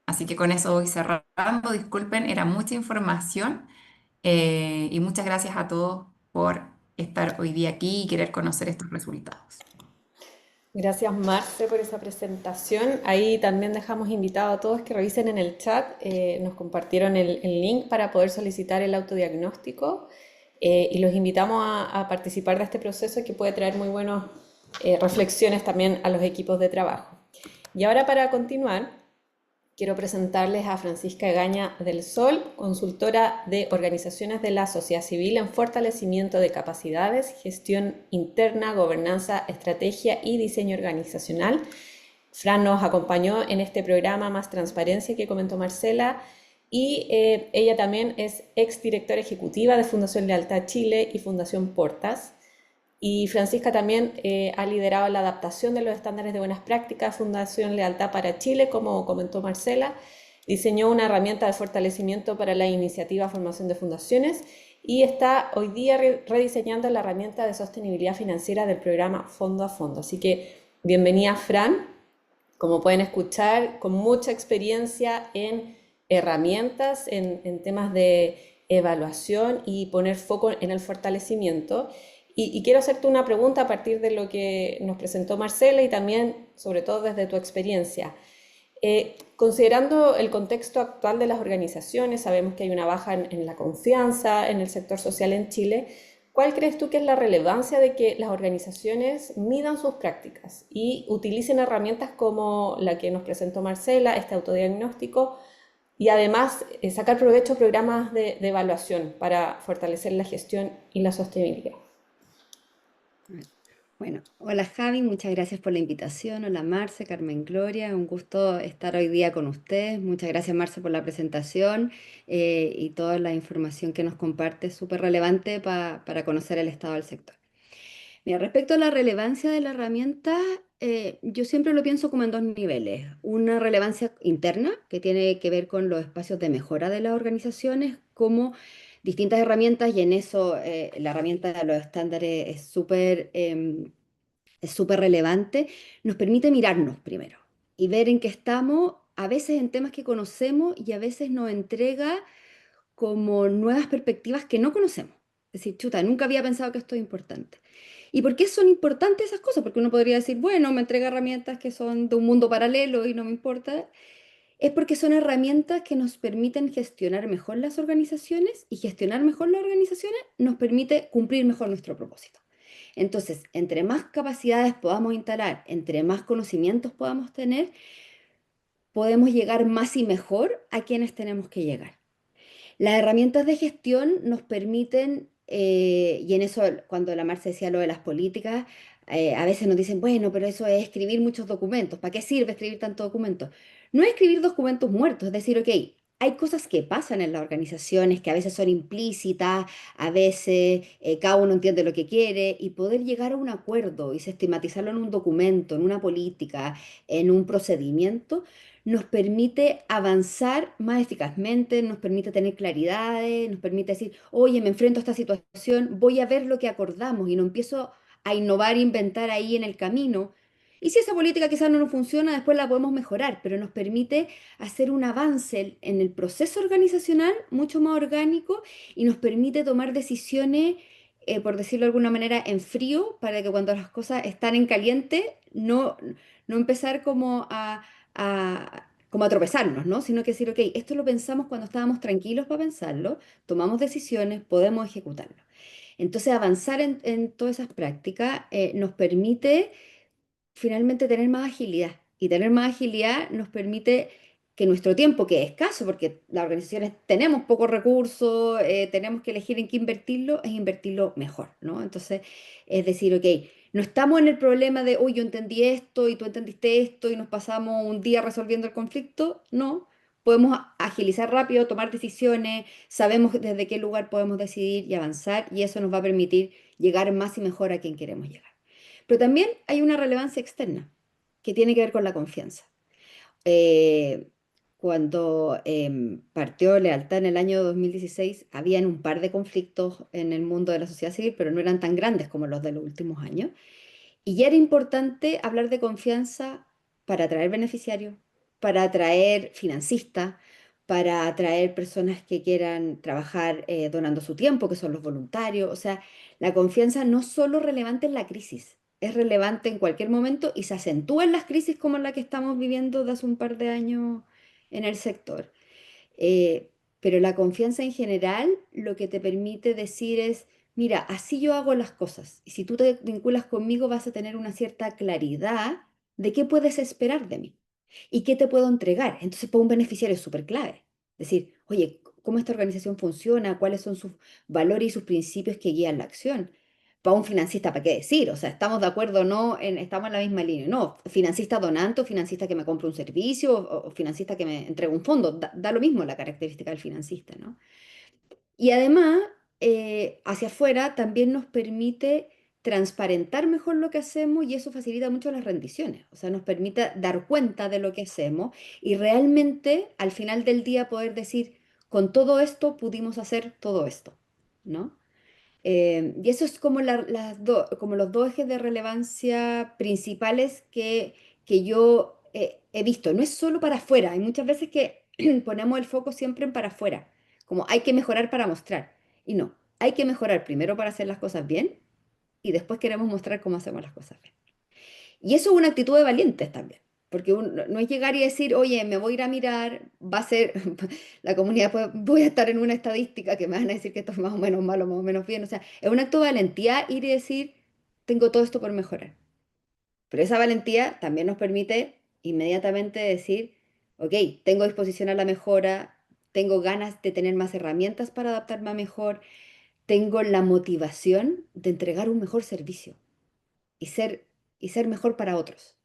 C: Así que con eso voy cerrando. Disculpen, era mucha información, y muchas gracias a todos por estar hoy día aquí y querer conocer estos resultados.
B: Gracias, Marce, por esa presentación. Ahí también dejamos invitado a todos que revisen en el chat. Nos compartieron el link para poder solicitar el autodiagnóstico, y los invitamos a participar de este proceso que puede traer muy buenas reflexiones también a los equipos de trabajo. Y ahora, para continuar, quiero presentarles a Francisca Egaña del Sol, consultora de organizaciones de la sociedad civil en fortalecimiento de capacidades, gestión interna, gobernanza, estrategia y diseño organizacional. Fran nos acompañó en este programa Más Transparencia que comentó Marcela, y ella también es exdirectora ejecutiva de Fundación Lealtad Chile y Fundación Portas. Y Francisca también ha liderado la adaptación de los estándares de buenas prácticas Fundación Lealtad para Chile, como comentó Marcela. Diseñó una herramienta de fortalecimiento para la iniciativa Formación de Fundaciones y está hoy día rediseñando la herramienta de sostenibilidad financiera del programa Fondo a Fondo. Así que bienvenida, Fran. Como pueden escuchar, con mucha experiencia en herramientas, en temas de evaluación y poner foco en el fortalecimiento. Y quiero hacerte una pregunta a partir de lo que nos presentó Marcela y también, sobre todo, desde tu experiencia. Considerando el contexto actual de las organizaciones, sabemos que hay una baja en la confianza en el sector social en Chile. ¿Cuál crees tú que es la relevancia de que las organizaciones midan sus prácticas y utilicen herramientas como la que nos presentó Marcela, este autodiagnóstico, y además sacar provecho de programas de evaluación para fortalecer la gestión y la sostenibilidad.
D: Bueno, hola Javi, muchas gracias por la invitación. Hola Marce, Carmen Gloria, un gusto estar hoy día con ustedes. Muchas gracias Marce por la presentación y toda la información que nos comparte, súper relevante para conocer el estado del sector. Mira, respecto a la relevancia de la herramienta, yo siempre lo pienso como en dos niveles. Una relevancia interna, que tiene que ver con los espacios de mejora de las organizaciones, como distintas herramientas, y en eso la herramienta de los estándares es súper relevante, nos permite mirarnos primero y ver en qué estamos, a veces en temas que conocemos y a veces nos entrega como nuevas perspectivas que no conocemos. Es decir, chuta, nunca había pensado que esto es importante. ¿Y por qué son importantes esas cosas? Porque uno podría decir, bueno, me entrega herramientas que son de un mundo paralelo y no me importa. Es porque son herramientas que nos permiten gestionar mejor las organizaciones y gestionar mejor las organizaciones nos permite cumplir mejor nuestro propósito. Entonces, entre más capacidades podamos instalar, entre más conocimientos podamos tener, podemos llegar más y mejor a quienes tenemos que llegar. Las herramientas de gestión nos permiten, y en eso cuando la Marce decía lo de las políticas, a veces nos dicen, bueno, pero eso es escribir muchos documentos. ¿Para qué sirve escribir tantos documentos? No es escribir documentos muertos, es decir, ok, hay cosas que pasan en las organizaciones que a veces son implícitas, a veces cada uno entiende lo que quiere, y poder llegar a un acuerdo y sistematizarlo en un documento, en una política, en un procedimiento nos permite avanzar más eficazmente, nos permite tener claridades, nos permite decir, oye, me enfrento a esta situación, voy a ver lo que acordamos y no empiezo a innovar e inventar ahí en el camino. Y si esa política quizás no nos funciona, después la podemos mejorar, pero nos permite hacer un avance en el proceso organizacional mucho más orgánico y nos permite tomar decisiones, por decirlo de alguna manera, en frío, para que cuando las cosas están en caliente, no empezar como a tropezarnos, ¿no? Sino que decir, ok, esto lo pensamos cuando estábamos tranquilos para pensarlo, tomamos decisiones, podemos ejecutarlo. Entonces, avanzar en todas esas prácticas nos permite finalmente tener más agilidad. Y tener más agilidad nos permite que nuestro tiempo, que es escaso, porque las organizaciones tenemos pocos recursos, tenemos que elegir en qué invertirlo, es invertirlo mejor, ¿no? Entonces, es decir, ok, no estamos en el problema de, uy, yo entendí esto y tú entendiste esto y nos pasamos un día resolviendo el conflicto, no. Podemos agilizar rápido, tomar decisiones, sabemos desde qué lugar podemos decidir y avanzar, y eso nos va a permitir llegar más y mejor a quien queremos llegar. Pero también hay una relevancia externa que tiene que ver con la confianza. Eh, Cuando partió Lealtad en el año 2016, habían un par de conflictos en el mundo de la sociedad civil, pero no eran tan grandes como los de los últimos años. Y ya era importante hablar de confianza para atraer beneficiarios, para atraer financistas, para atraer personas que quieran trabajar donando su tiempo, que son los voluntarios. O sea, la confianza no solo relevante en la crisis, es relevante en cualquier momento y se acentúa en las crisis como la que estamos viviendo de hace un par de años en el sector. Eh, pero la confianza en general lo que te permite decir es, mira, así yo hago las cosas. Y si tú te vinculas conmigo vas a tener una cierta claridad de qué puedes esperar de mí y qué te puedo entregar. Entonces, para un beneficiario es súper clave. Decir, oye, ¿cómo esta organización funciona? ¿Cuáles son sus valores y sus principios que guían la acción? Para un financista, ¿para qué decir? O sea, ¿estamos de acuerdo o no? Estamos en la misma línea. No, financista donante o financista que me compre un servicio o financista que me entregue un fondo. Da lo mismo la característica del financista, ¿no? Y además, hacia afuera también nos permite transparentar mejor lo que hacemos y eso facilita mucho las rendiciones. O sea, nos permite dar cuenta de lo que hacemos y realmente al final del día poder decir, con todo esto pudimos hacer todo esto, ¿no? Y eso es como, como los dos ejes de relevancia principales que yo he visto. No es solo para afuera, hay muchas veces que ponemos el foco siempre en para afuera, como hay que mejorar para mostrar. Y no, hay que mejorar primero para hacer las cosas bien y después queremos mostrar cómo hacemos las cosas bien. Y eso es una actitud de valientes también, porque no es llegar y decir, oye, me voy a ir a mirar, va a ser, la comunidad, voy a estar en una estadística que me van a decir que esto es más o menos malo, más o menos bien. O sea, es un acto de valentía ir y decir, tengo todo esto por mejorar. Pero esa valentía también nos permite inmediatamente decir, ok, tengo disposición a la mejora, tengo ganas de tener más herramientas para adaptarme a mejor, tengo la motivación de entregar un mejor servicio y ser mejor para otros.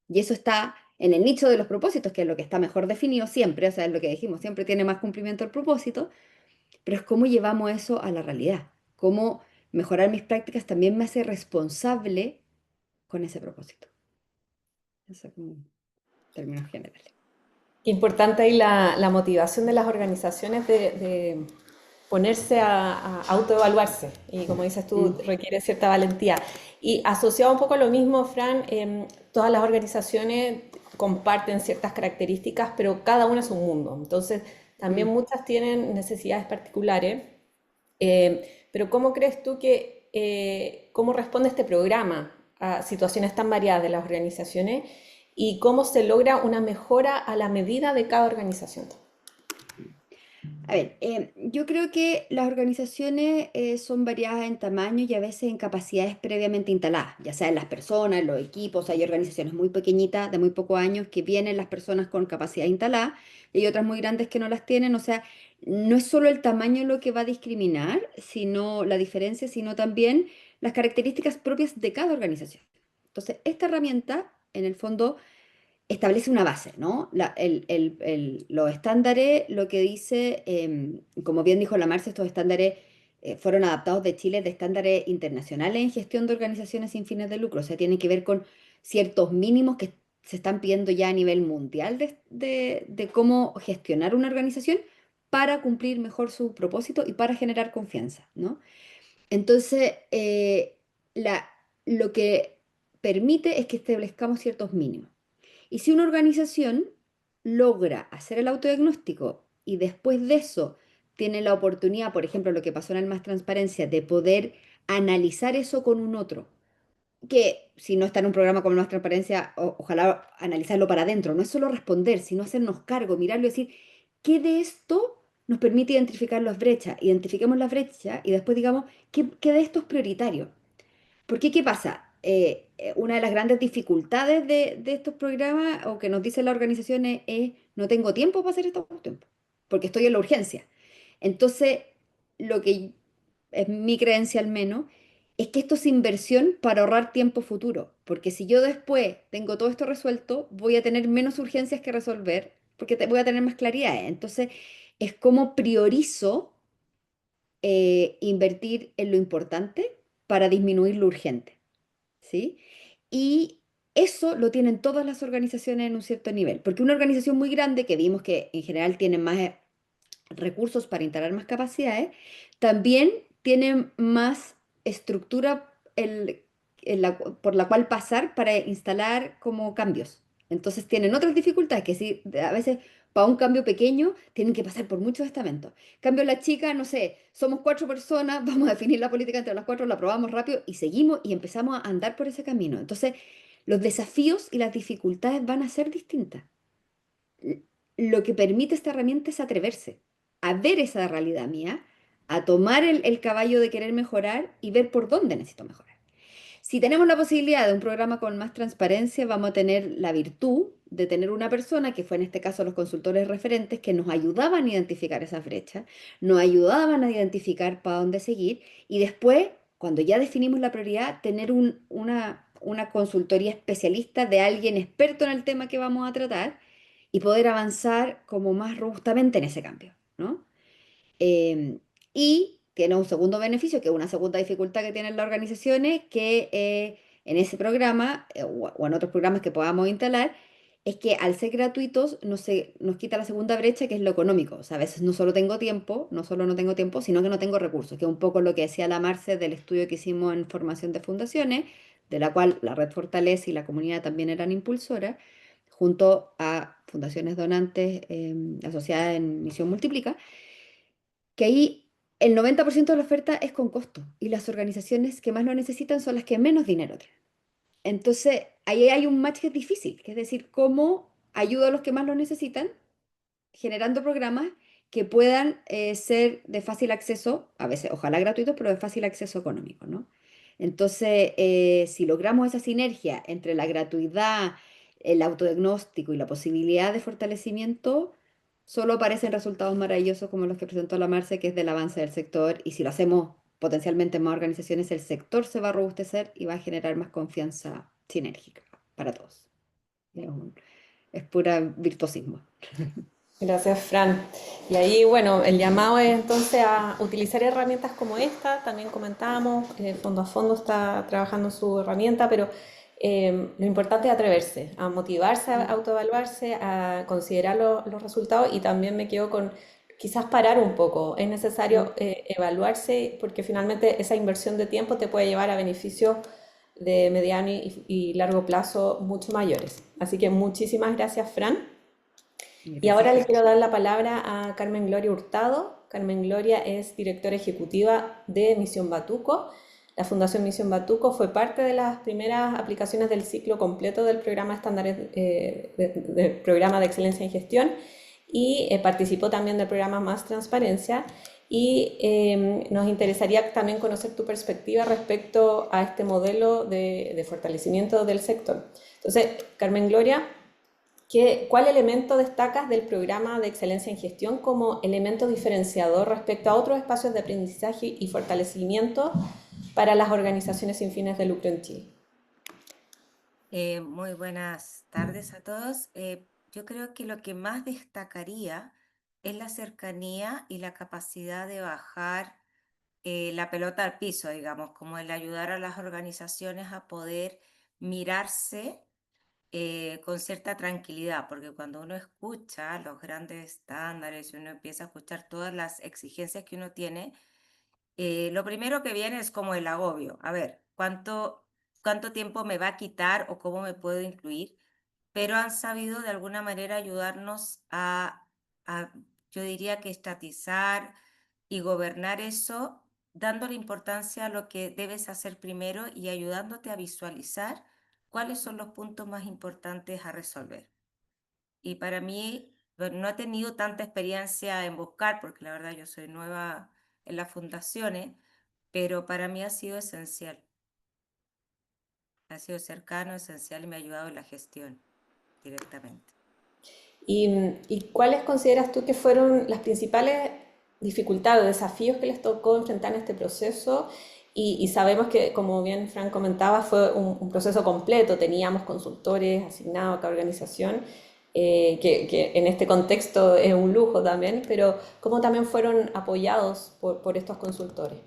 D: Y eso está en el nicho de los propósitos, que es lo que está mejor definido siempre, o sea, es lo que dijimos, siempre tiene más cumplimiento el propósito, pero es cómo llevamos eso a la realidad, cómo mejorar mis prácticas también me hace responsable con ese propósito. Eso como en términos generales.
B: Importante ahí la motivación de las organizaciones de ponerse a autoevaluarse y como dices tú,
D: Mm,
B: requiere cierta valentía. Y asociado un poco a lo mismo, Fran, todas las organizaciones comparten ciertas características, pero cada una es un mundo. Entonces, también
D: mm.
B: muchas tienen necesidades particulares. Pero ¿cómo crees tú cómo responde este programa a situaciones tan variadas de las organizaciones y cómo se logra una mejora a la medida de cada organización?
D: A ver, yo creo que las organizaciones son variadas en tamaño y a veces en capacidades previamente instaladas, ya sea en las personas, en los equipos. Hay organizaciones muy pequeñitas, de muy pocos años, que vienen las personas con capacidad instalada y hay otras muy grandes que no las tienen. O sea, no es solo el tamaño lo que va a discriminar, sino la diferencia, sino también las características propias de cada organización. Entonces, esta herramienta, en el fondo, establece una base, ¿no? Los estándares, lo que dice, como bien dijo la Marce, estos estándares fueron adaptados de Chile de estándares internacionales en gestión de organizaciones sin fines de lucro, o sea, tienen que ver con ciertos mínimos que se están pidiendo ya a nivel mundial de cómo gestionar una organización para cumplir mejor su propósito y para generar confianza, ¿no? Entonces, la, lo que permite es que establezcamos ciertos mínimos. Y si una organización logra hacer el autodiagnóstico y después de eso tiene la oportunidad, por ejemplo, lo que pasó en el Más Transparencia, de poder analizar eso con un otro, que si no está en un programa como el Más Transparencia, ojalá analizarlo para adentro, no es solo responder, sino hacernos cargo, mirarlo y decir, ¿qué de esto nos permite identificar las brechas? Identifiquemos las brechas y después digamos, ¿qué de esto es prioritario? Porque, ¿qué pasa? Una de las grandes dificultades de estos programas o que nos dicen las organizaciones es no tengo tiempo para hacer esta cuestión, porque estoy en la urgencia. Entonces, lo que es mi creencia al menos, es que esto es inversión para ahorrar tiempo futuro, porque si yo después tengo todo esto resuelto, voy a tener menos urgencias que resolver, porque voy a tener más claridad. Entonces, es como priorizo invertir en lo importante para disminuir lo urgente. ¿Sí? Y eso lo tienen todas las organizaciones en un cierto nivel, porque una organización muy grande, que vimos que en general tiene más recursos para instalar más capacidades, también tiene más estructura por la cual pasar para instalar como cambios. Entonces tienen otras dificultades que sí, a veces para un cambio pequeño tienen que pasar por muchos estamentos. Cambio la chica, no sé, somos 4 personas, vamos a definir la política entre las 4, la aprobamos rápido y seguimos y empezamos a andar por ese camino. Entonces, los desafíos y las dificultades van a ser distintas. Lo que permite esta herramienta es atreverse a ver esa realidad mía, a tomar el caballo de querer mejorar y ver por dónde necesito mejorar. Si tenemos la posibilidad de un programa con más transparencia, vamos a tener la virtud de tener una persona, que fue en este caso los consultores referentes, que nos ayudaban a identificar esas brechas, nos ayudaban a identificar para dónde seguir y después, cuando ya definimos la prioridad, tener una consultoría especialista de alguien experto en el tema que vamos a tratar y poder avanzar como más robustamente en ese cambio, ¿no? Y tiene un segundo beneficio, que es una segunda dificultad que tienen las organizaciones, que en ese programa o en otros programas que podamos instalar, es que al ser gratuitos nos quita la segunda brecha, que es lo económico. O sea, a veces no solo tengo tiempo, no solo no tengo tiempo, sino que no tengo recursos, que es un poco lo que decía la Marce del estudio que hicimos en formación de fundaciones, de la cual la Red Fortalece y la comunidad también eran impulsoras, junto a fundaciones donantes asociadas en Misión Multiplica, que ahí el 90% de la oferta es con costo y las organizaciones que más lo necesitan son las que menos dinero tienen. Entonces, ahí hay un match que es difícil, que es decir, cómo ayudo a los que más lo necesitan generando programas que puedan ser de fácil acceso, a veces ojalá gratuitos, pero de fácil acceso económico, ¿no? Entonces, si logramos esa sinergia entre la gratuidad, el autodiagnóstico y la posibilidad de fortalecimiento, solo aparecen resultados maravillosos como los que presentó la Marce, que es del avance del sector, y si lo hacemos potencialmente en más organizaciones, el sector se va a robustecer y va a generar más confianza sinérgica para todos. Es pura virtuosismo.
B: Gracias, Fran. Y ahí, bueno, el llamado es entonces a utilizar herramientas como esta. También comentábamos, Fondo a Fondo está trabajando en su herramienta, pero lo importante es atreverse, a motivarse, a
D: Mm.
B: autoevaluarse, a considerar los resultados y también me quedo con quizás parar un poco. Es necesario
D: Mm.
B: evaluarse porque finalmente esa inversión de tiempo te puede llevar a beneficios de mediano y largo plazo mucho mayores. Así que muchísimas gracias, Fran. Y
D: Gracias,
B: ahora le
D: Kate.
B: quiero dar la palabra a Carmen Gloria Hurtado. Carmen Gloria es directora ejecutiva de Misión Batuco. La Fundación Misión Batuco fue parte de las primeras aplicaciones del ciclo completo del programa estándares, del programa de excelencia en gestión y participó también del programa Más Transparencia. Y nos interesaría también conocer tu perspectiva respecto a este modelo de fortalecimiento del sector. Entonces, Carmen Gloria, ¿cuál elemento destacas del programa de excelencia en gestión como elemento diferenciador respecto a otros espacios de aprendizaje y fortalecimiento para las organizaciones sin fines de lucro en Chile?
A: Muy buenas tardes a todos. Yo creo que lo que más destacaría es la cercanía y la capacidad de bajar la pelota al piso, digamos, como el ayudar a las organizaciones a poder mirarse con cierta tranquilidad, porque cuando uno escucha los grandes estándares y uno empieza a escuchar todas las exigencias que uno tiene, lo primero que viene es como el agobio. A ver, ¿cuánto tiempo me va a quitar o cómo me puedo incluir? Pero han sabido de alguna manera ayudarnos a, yo diría que estatizar y gobernar eso, dándole importancia a lo que debes hacer primero y ayudándote a visualizar cuáles son los puntos más importantes a resolver. Y para mí, bueno, no he tenido tanta experiencia en buscar, porque la verdad yo soy nueva en las fundaciones, pero para mí ha sido esencial, ha sido cercano, esencial y me ha ayudado en la gestión directamente.
B: ¿Y cuáles consideras tú que fueron las principales dificultades o desafíos que les tocó enfrentar en este proceso? Y sabemos que, como bien Fran comentaba, fue un proceso completo. Teníamos consultores asignados a cada organización, que en este contexto es un lujo también, pero ¿cómo también fueron apoyados por estos consultores?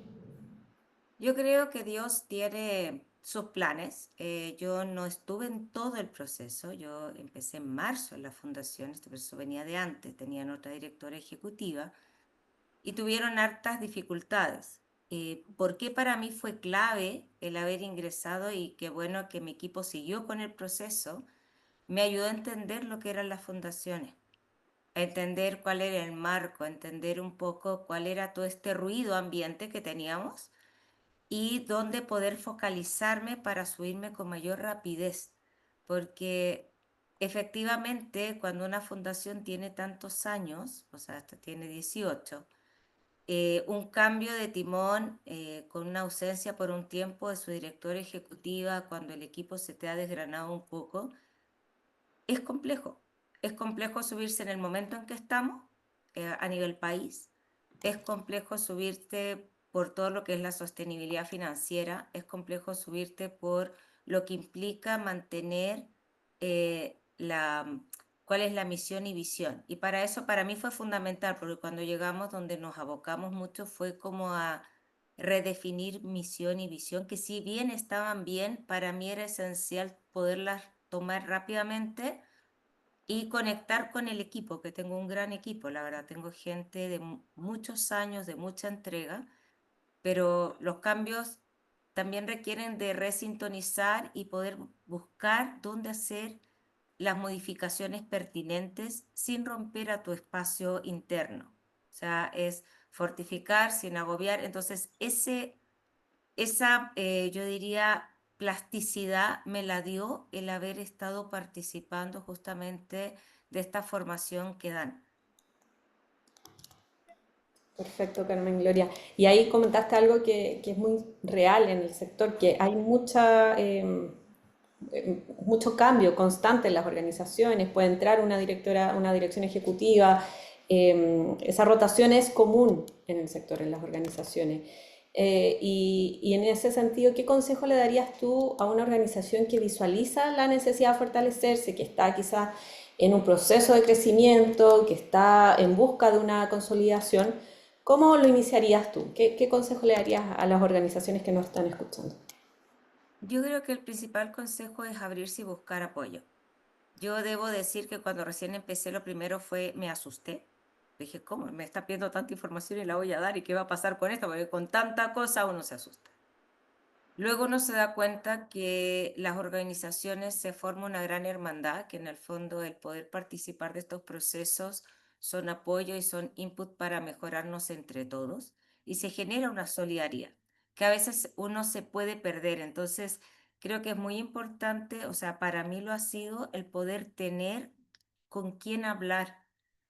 A: Yo creo que Dios tiene sus planes. Yo no estuve en todo el proceso. Yo empecé en marzo en la fundación. Este proceso venía de antes. Tenían otra directora ejecutiva y tuvieron hartas dificultades. ¿Por qué para mí fue clave el haber ingresado y qué bueno que mi equipo siguió con el proceso? Me ayudó a entender lo que eran las fundaciones, a entender cuál era el marco, a entender un poco cuál era todo este ruido ambiente que teníamos y dónde poder focalizarme para subirme con mayor rapidez, porque efectivamente cuando una fundación tiene tantos años, o sea, hasta tiene 18, un cambio de timón con una ausencia por un tiempo de su directora ejecutiva, cuando el equipo se te ha desgranado un poco, es complejo. Es complejo subirse en el momento en que estamos a nivel país. Es complejo subirte por todo lo que es la sostenibilidad financiera. Es complejo subirte por lo que implica mantener cuál es la misión y visión. Y para eso, para mí fue fundamental, porque cuando llegamos donde nos abocamos mucho fue como a redefinir misión y visión, que si bien estaban bien, para mí era esencial poderlas tomar rápidamente y conectar con el equipo, que tengo un gran equipo, la verdad, tengo gente de muchos años, de mucha entrega, pero los cambios también requieren de resintonizar y poder buscar dónde hacer las modificaciones pertinentes sin romper a tu espacio interno. O sea, es fortificar sin agobiar. Entonces, esa, yo diría, plasticidad me la dio el haber estado participando justamente de esta formación que dan.
B: Perfecto, Carmen Gloria. Y ahí comentaste algo que es muy real en el sector, que hay mucha mucho cambio constante en las organizaciones, puede entrar una directora, una dirección ejecutiva, esa rotación es común en el sector, en las organizaciones. Y en ese sentido, ¿qué consejo le darías tú a una organización que visualiza la necesidad de fortalecerse, que está quizás en un proceso de crecimiento, que está en busca de una consolidación? ¿Cómo lo iniciarías tú? ¿Qué consejo le darías a las organizaciones que nos están escuchando?
A: Yo creo que el principal consejo es abrirse y buscar apoyo. Yo debo decir que cuando recién empecé, lo primero fue, me asusté. Dije, ¿cómo? Me está pidiendo tanta información y la voy a dar, ¿y qué va a pasar con esto? Porque con tanta cosa uno se asusta. Luego uno se da cuenta que las organizaciones se forma una gran hermandad, que en el fondo el poder participar de estos procesos son apoyo y son input para mejorarnos entre todos y se genera una solidaridad que a veces uno se puede perder. Entonces, creo que es muy importante, o sea, para mí lo ha sido el poder tener con quién hablar,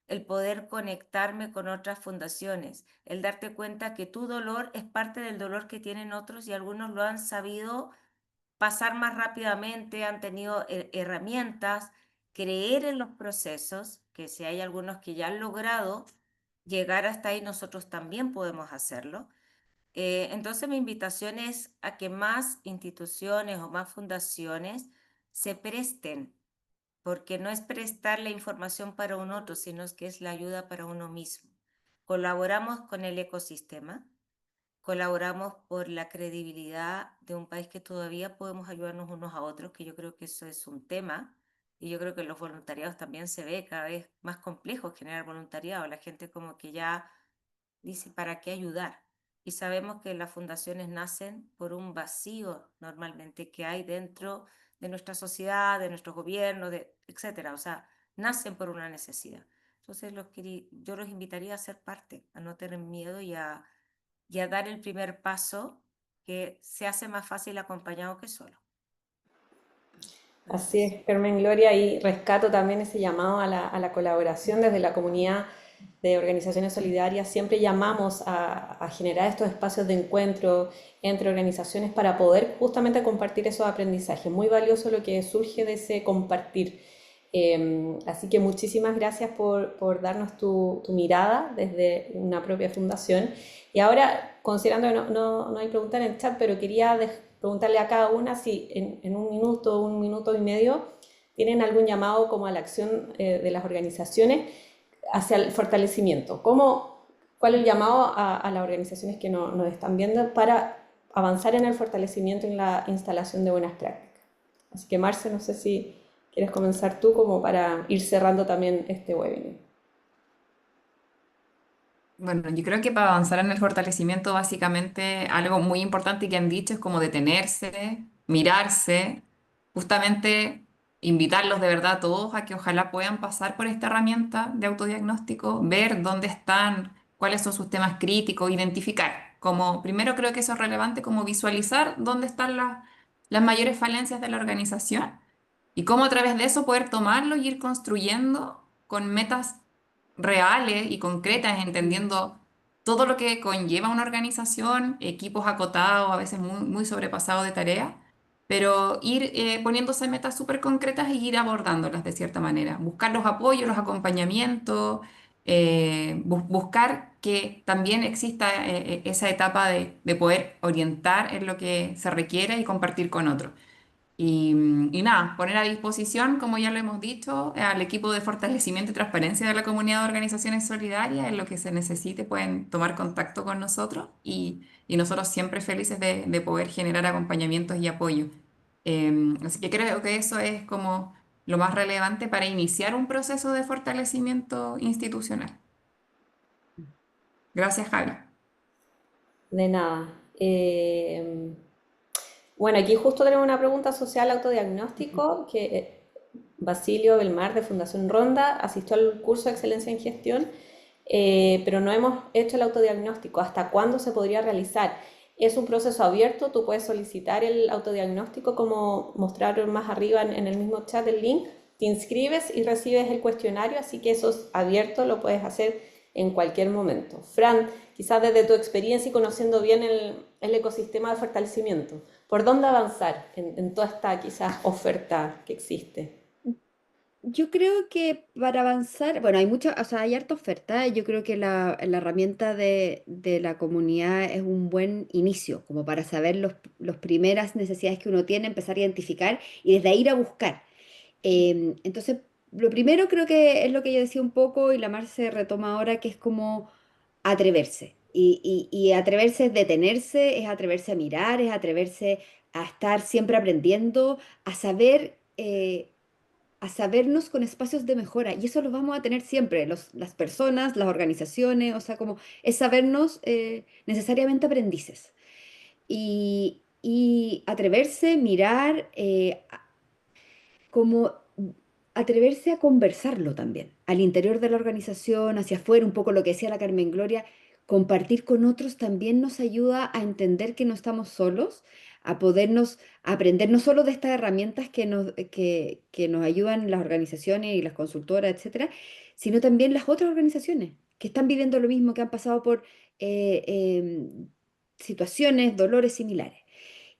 A: el poder conectarme con otras fundaciones, el darte cuenta que tu dolor es parte del dolor que tienen otros y algunos lo han sabido pasar más rápidamente, han tenido herramientas, creer en los procesos, que si hay algunos que ya han logrado llegar hasta ahí, nosotros también podemos hacerlo. Entonces mi invitación es a que más instituciones o más fundaciones se presten, porque no es prestar la información para un otro, sino que es la ayuda para uno mismo. Colaboramos con el ecosistema, colaboramos por la credibilidad de un país que todavía podemos ayudarnos unos a otros, que yo creo que eso es un tema, y yo creo que en los voluntariados también se ve cada vez más complejo generar voluntariado. La gente como que ya dice, ¿para qué ayudar? Y sabemos que las fundaciones nacen por un vacío normalmente que hay dentro de nuestra sociedad, de nuestros gobiernos, etcétera. O sea, nacen por una necesidad. Entonces yo los invitaría a ser parte, a no tener miedo y a dar el primer paso, que se hace más fácil acompañado que solo.
B: Así
A: Gracias.
B: es, Carmen Gloria, y rescato también ese llamado a la colaboración desde la comunidad de organizaciones solidarias. Siempre llamamos a generar estos espacios de encuentro entre organizaciones para poder justamente compartir esos aprendizajes. Muy valioso lo que surge de ese compartir. Así que muchísimas gracias por darnos tu mirada desde una propia fundación. Y ahora, considerando que no hay pregunta en el chat, pero quería preguntarle a cada una si en un minuto y medio, tienen algún llamado como a la acción de las organizaciones hacia el fortalecimiento. ¿Cuál es el llamado a las organizaciones que nos están viendo para avanzar en el fortalecimiento y en la instalación de buenas prácticas? Así que Marce, no sé si quieres comenzar tú como para ir cerrando también este webinar.
C: Bueno, yo creo que para avanzar en el fortalecimiento, básicamente algo muy importante que han dicho es como detenerse, mirarse, justamente invitarlos de verdad a todos a que ojalá puedan pasar por esta herramienta de autodiagnóstico, ver dónde están, cuáles son sus temas críticos, identificar. Como primero creo que eso es relevante, como visualizar dónde están las mayores falencias de la organización y cómo a través de eso poder tomarlo y ir construyendo con metas reales y concretas, entendiendo todo lo que conlleva una organización, equipos acotados, a veces muy sobrepasados de tarea, pero ir poniéndose metas súper concretas y ir abordándolas de cierta manera. Buscar los apoyos, los acompañamientos, buscar que también exista esa etapa de poder orientar en lo que se requiere y compartir con otros. Y nada, poner a disposición, como ya lo hemos dicho, al equipo de fortalecimiento y transparencia de la comunidad de organizaciones solidarias, en lo que se necesite pueden tomar contacto con nosotros y nosotros siempre felices de poder generar acompañamientos y apoyo. Así que creo que eso es como lo más relevante para iniciar un proceso de fortalecimiento institucional. Gracias, Javi.
B: De nada. Bueno, aquí justo tenemos una pregunta social autodiagnóstico que Basilio Belmar de Fundación Ronda asistió al curso de excelencia en gestión, pero no hemos hecho el autodiagnóstico. ¿Hasta cuándo se podría realizar? Es un proceso abierto, tú puedes solicitar el autodiagnóstico como mostrar más arriba en el mismo chat el link, te inscribes y recibes el cuestionario, así que eso es abierto, lo puedes hacer en cualquier momento. Fran, quizás desde tu experiencia y conociendo bien el ecosistema de fortalecimiento, ¿Por dónde avanzar en toda esta quizás oferta que existe?
D: Yo creo que para avanzar, bueno, hay mucha, o sea, hay harta oferta. Yo creo que la herramienta de la comunidad es un buen inicio, como para saber los primeras necesidades que uno tiene, empezar a identificar y desde ahí ir a buscar. Entonces, lo primero creo que es lo que yo decía un poco y la Mar se retoma ahora, que es como atreverse. Y atreverse es detenerse, es atreverse a mirar, es atreverse a estar siempre aprendiendo, a saber, a sabernos con espacios de mejora. Y eso lo vamos a tener siempre, las personas, las organizaciones, o sea, como es sabernos necesariamente aprendices. Y atreverse, mirar, como atreverse a conversarlo también, al interior de la organización, hacia afuera, un poco lo que decía la Carmen Gloria, compartir con otros también nos ayuda a entender que no estamos solos, a podernos aprender no solo de estas herramientas que nos ayudan las organizaciones y las consultoras, etcétera, sino también las otras organizaciones que están viviendo lo mismo, que han pasado por situaciones, dolores similares.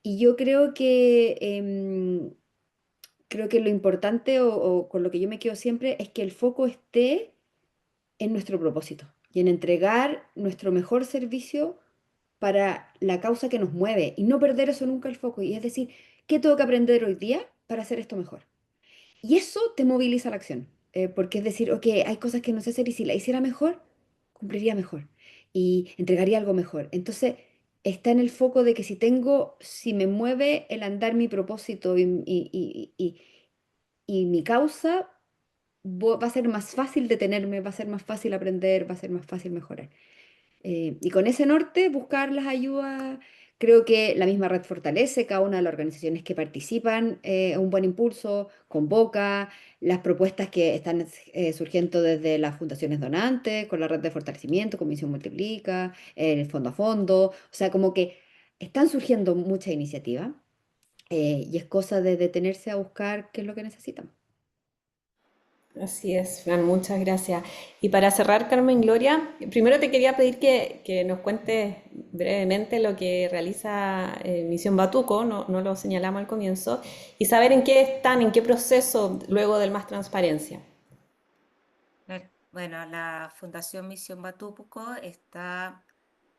D: Y yo creo que lo importante o con lo que yo me quedo siempre es que el foco esté en nuestro propósito y en entregar nuestro mejor servicio para la causa que nos mueve y no perder eso nunca el foco. Y es decir, ¿qué tengo que aprender hoy día para hacer esto mejor? Y eso te moviliza a la acción, porque es decir, ok, hay cosas que no sé hacer y si la hiciera mejor, cumpliría mejor y entregaría algo mejor. Entonces, está en el foco de que si me mueve el andar mi propósito y mi causa, va a ser más fácil detenerme, va a ser más fácil aprender, va a ser más fácil mejorar. Y con ese norte, buscar las ayudas. Creo que la misma red fortalece, cada una de las organizaciones que participan, un buen impulso, convoca las propuestas que están surgiendo desde las fundaciones donantes, con la red de fortalecimiento, Comisión Multiplica, el Fondo a Fondo, o sea, como que están surgiendo muchas iniciativas y es cosa de detenerse a buscar qué es lo que necesitamos.
B: Así es, Fran, muchas gracias. Y para cerrar, Carmen Gloria, primero te quería pedir que nos cuentes brevemente lo que realiza Misión Batuco, no lo señalamos al comienzo, y saber en qué están, en qué proceso luego del Más Transparencia.
A: Claro. Bueno, la Fundación Misión Batuco está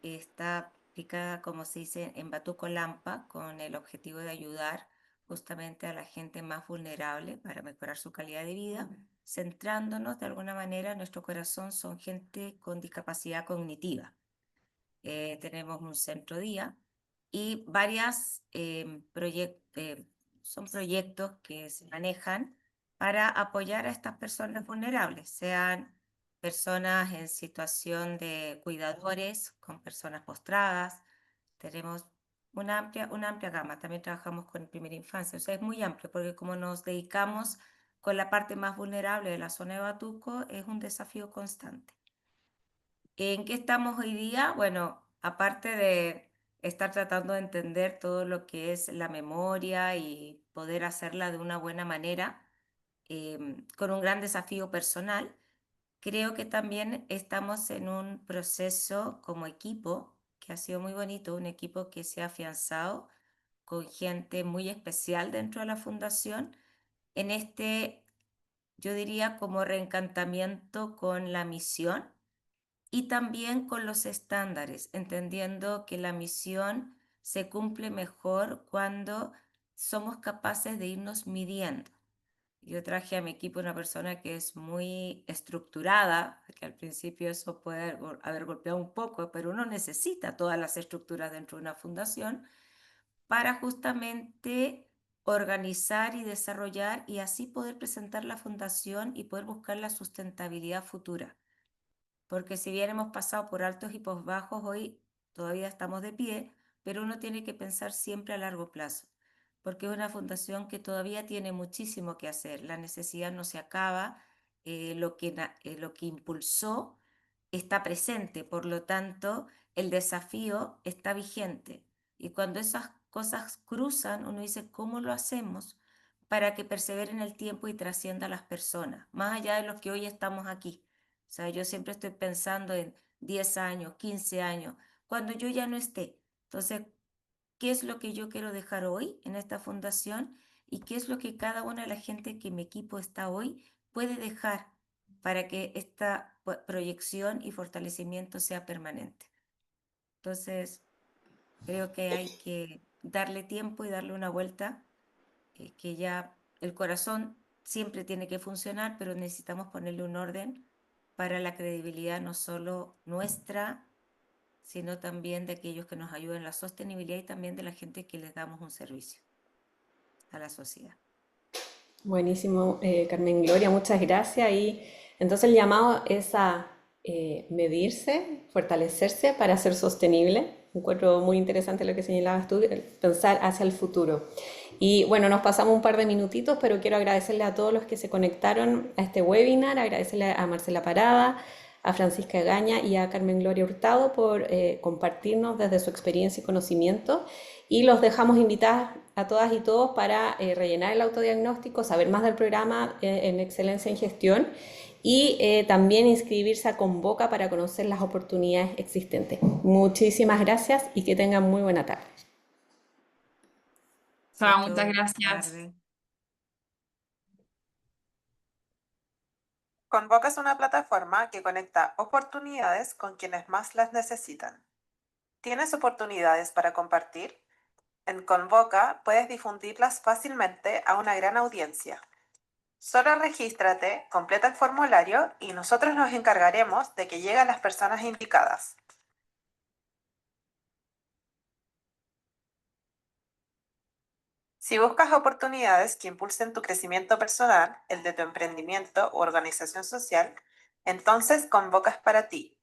A: ubicada, como se dice, en Batuco Lampa, con el objetivo de ayudar justamente a la gente más vulnerable para mejorar su calidad de vida, centrándonos de alguna manera, nuestro corazón son gente con discapacidad cognitiva. Tenemos un centro día y son proyectos que se manejan para apoyar a estas personas vulnerables, sean personas en situación de cuidadores, con personas postradas. Tenemos una amplia gama. También trabajamos con primera infancia. O sea, es muy amplio porque como nos dedicamos con la parte más vulnerable de la zona de Batuco, es un desafío constante. ¿En qué estamos hoy día? Bueno, aparte de estar tratando de entender todo lo que es la memoria y poder hacerla de una buena manera, con un gran desafío personal, creo que también estamos en un proceso como equipo que ha sido muy bonito, un equipo que se ha afianzado con gente muy especial dentro de la fundación en yo diría, como reencantamiento con la misión y también con los estándares, entendiendo que la misión se cumple mejor cuando somos capaces de irnos midiendo. Yo traje a mi equipo una persona que es muy estructurada, que al principio eso puede haber golpeado un poco, pero uno necesita todas las estructuras dentro de una fundación para justamente organizar y desarrollar y así poder presentar la fundación y poder buscar la sustentabilidad futura, porque si bien hemos pasado por altos y por bajos, hoy todavía estamos de pie, pero uno tiene que pensar siempre a largo plazo, porque es una fundación que todavía tiene muchísimo que hacer, la necesidad no se acaba, lo que impulsó está presente, por lo tanto, el desafío está vigente. Y cuando esas cosas cruzan, uno dice, ¿cómo lo hacemos para que persevere en el tiempo y trascienda a las personas, más allá de los que hoy estamos aquí? O sea, yo siempre estoy pensando en 10 años, 15 años, cuando yo ya no esté. Entonces, qué es lo que yo quiero dejar hoy en esta fundación y qué es lo que cada una de la gente que mi equipo está hoy puede dejar para que esta proyección y fortalecimiento sea permanente. Entonces, creo que hay que darle tiempo y darle una vuelta, que ya el corazón siempre tiene que funcionar, pero necesitamos ponerle un orden para la credibilidad no solo nuestra, sino también de aquellos que nos ayudan en la sostenibilidad y también de la gente que les damos un servicio a la sociedad.
B: Buenísimo, Carmen Gloria, muchas gracias. Y entonces el llamado es a medirse, fortalecerse para ser sostenible. Encuentro muy interesante lo que señalabas tú, el pensar hacia el futuro. Y bueno, nos pasamos un par de minutitos, pero quiero agradecerle a todos los que se conectaron a este webinar, agradecerle a Marcela Parada, a Francisca Gaña y a Carmen Gloria Hurtado por compartirnos desde su experiencia y conocimiento. Y los dejamos invitadas a todas y todos para rellenar el autodiagnóstico, saber más del programa en Excelencia en Gestión y también inscribirse a Convoca para conocer las oportunidades existentes. Muchísimas gracias y que tengan muy buena tarde.
C: Chao, muchas
A: Chaito,
C: gracias.
A: tarde.
E: Convoca es una plataforma que conecta oportunidades con quienes más las necesitan. ¿Tienes oportunidades para compartir? En Convoca puedes difundirlas fácilmente a una gran audiencia. Solo regístrate, completa el formulario y nosotros nos encargaremos de que llegue a las personas indicadas. Si buscas oportunidades que impulsen tu crecimiento personal, el de tu emprendimiento u organización social, entonces Convoca es para ti.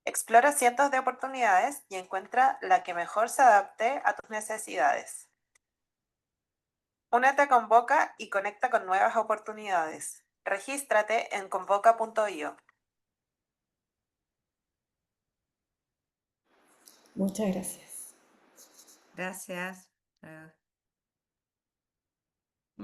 E: Explora cientos de oportunidades y encuentra la que mejor se adapte a tus necesidades. Únete a Convoca y conecta con nuevas oportunidades. Regístrate en convoca.io.
B: Muchas gracias.
A: Gracias.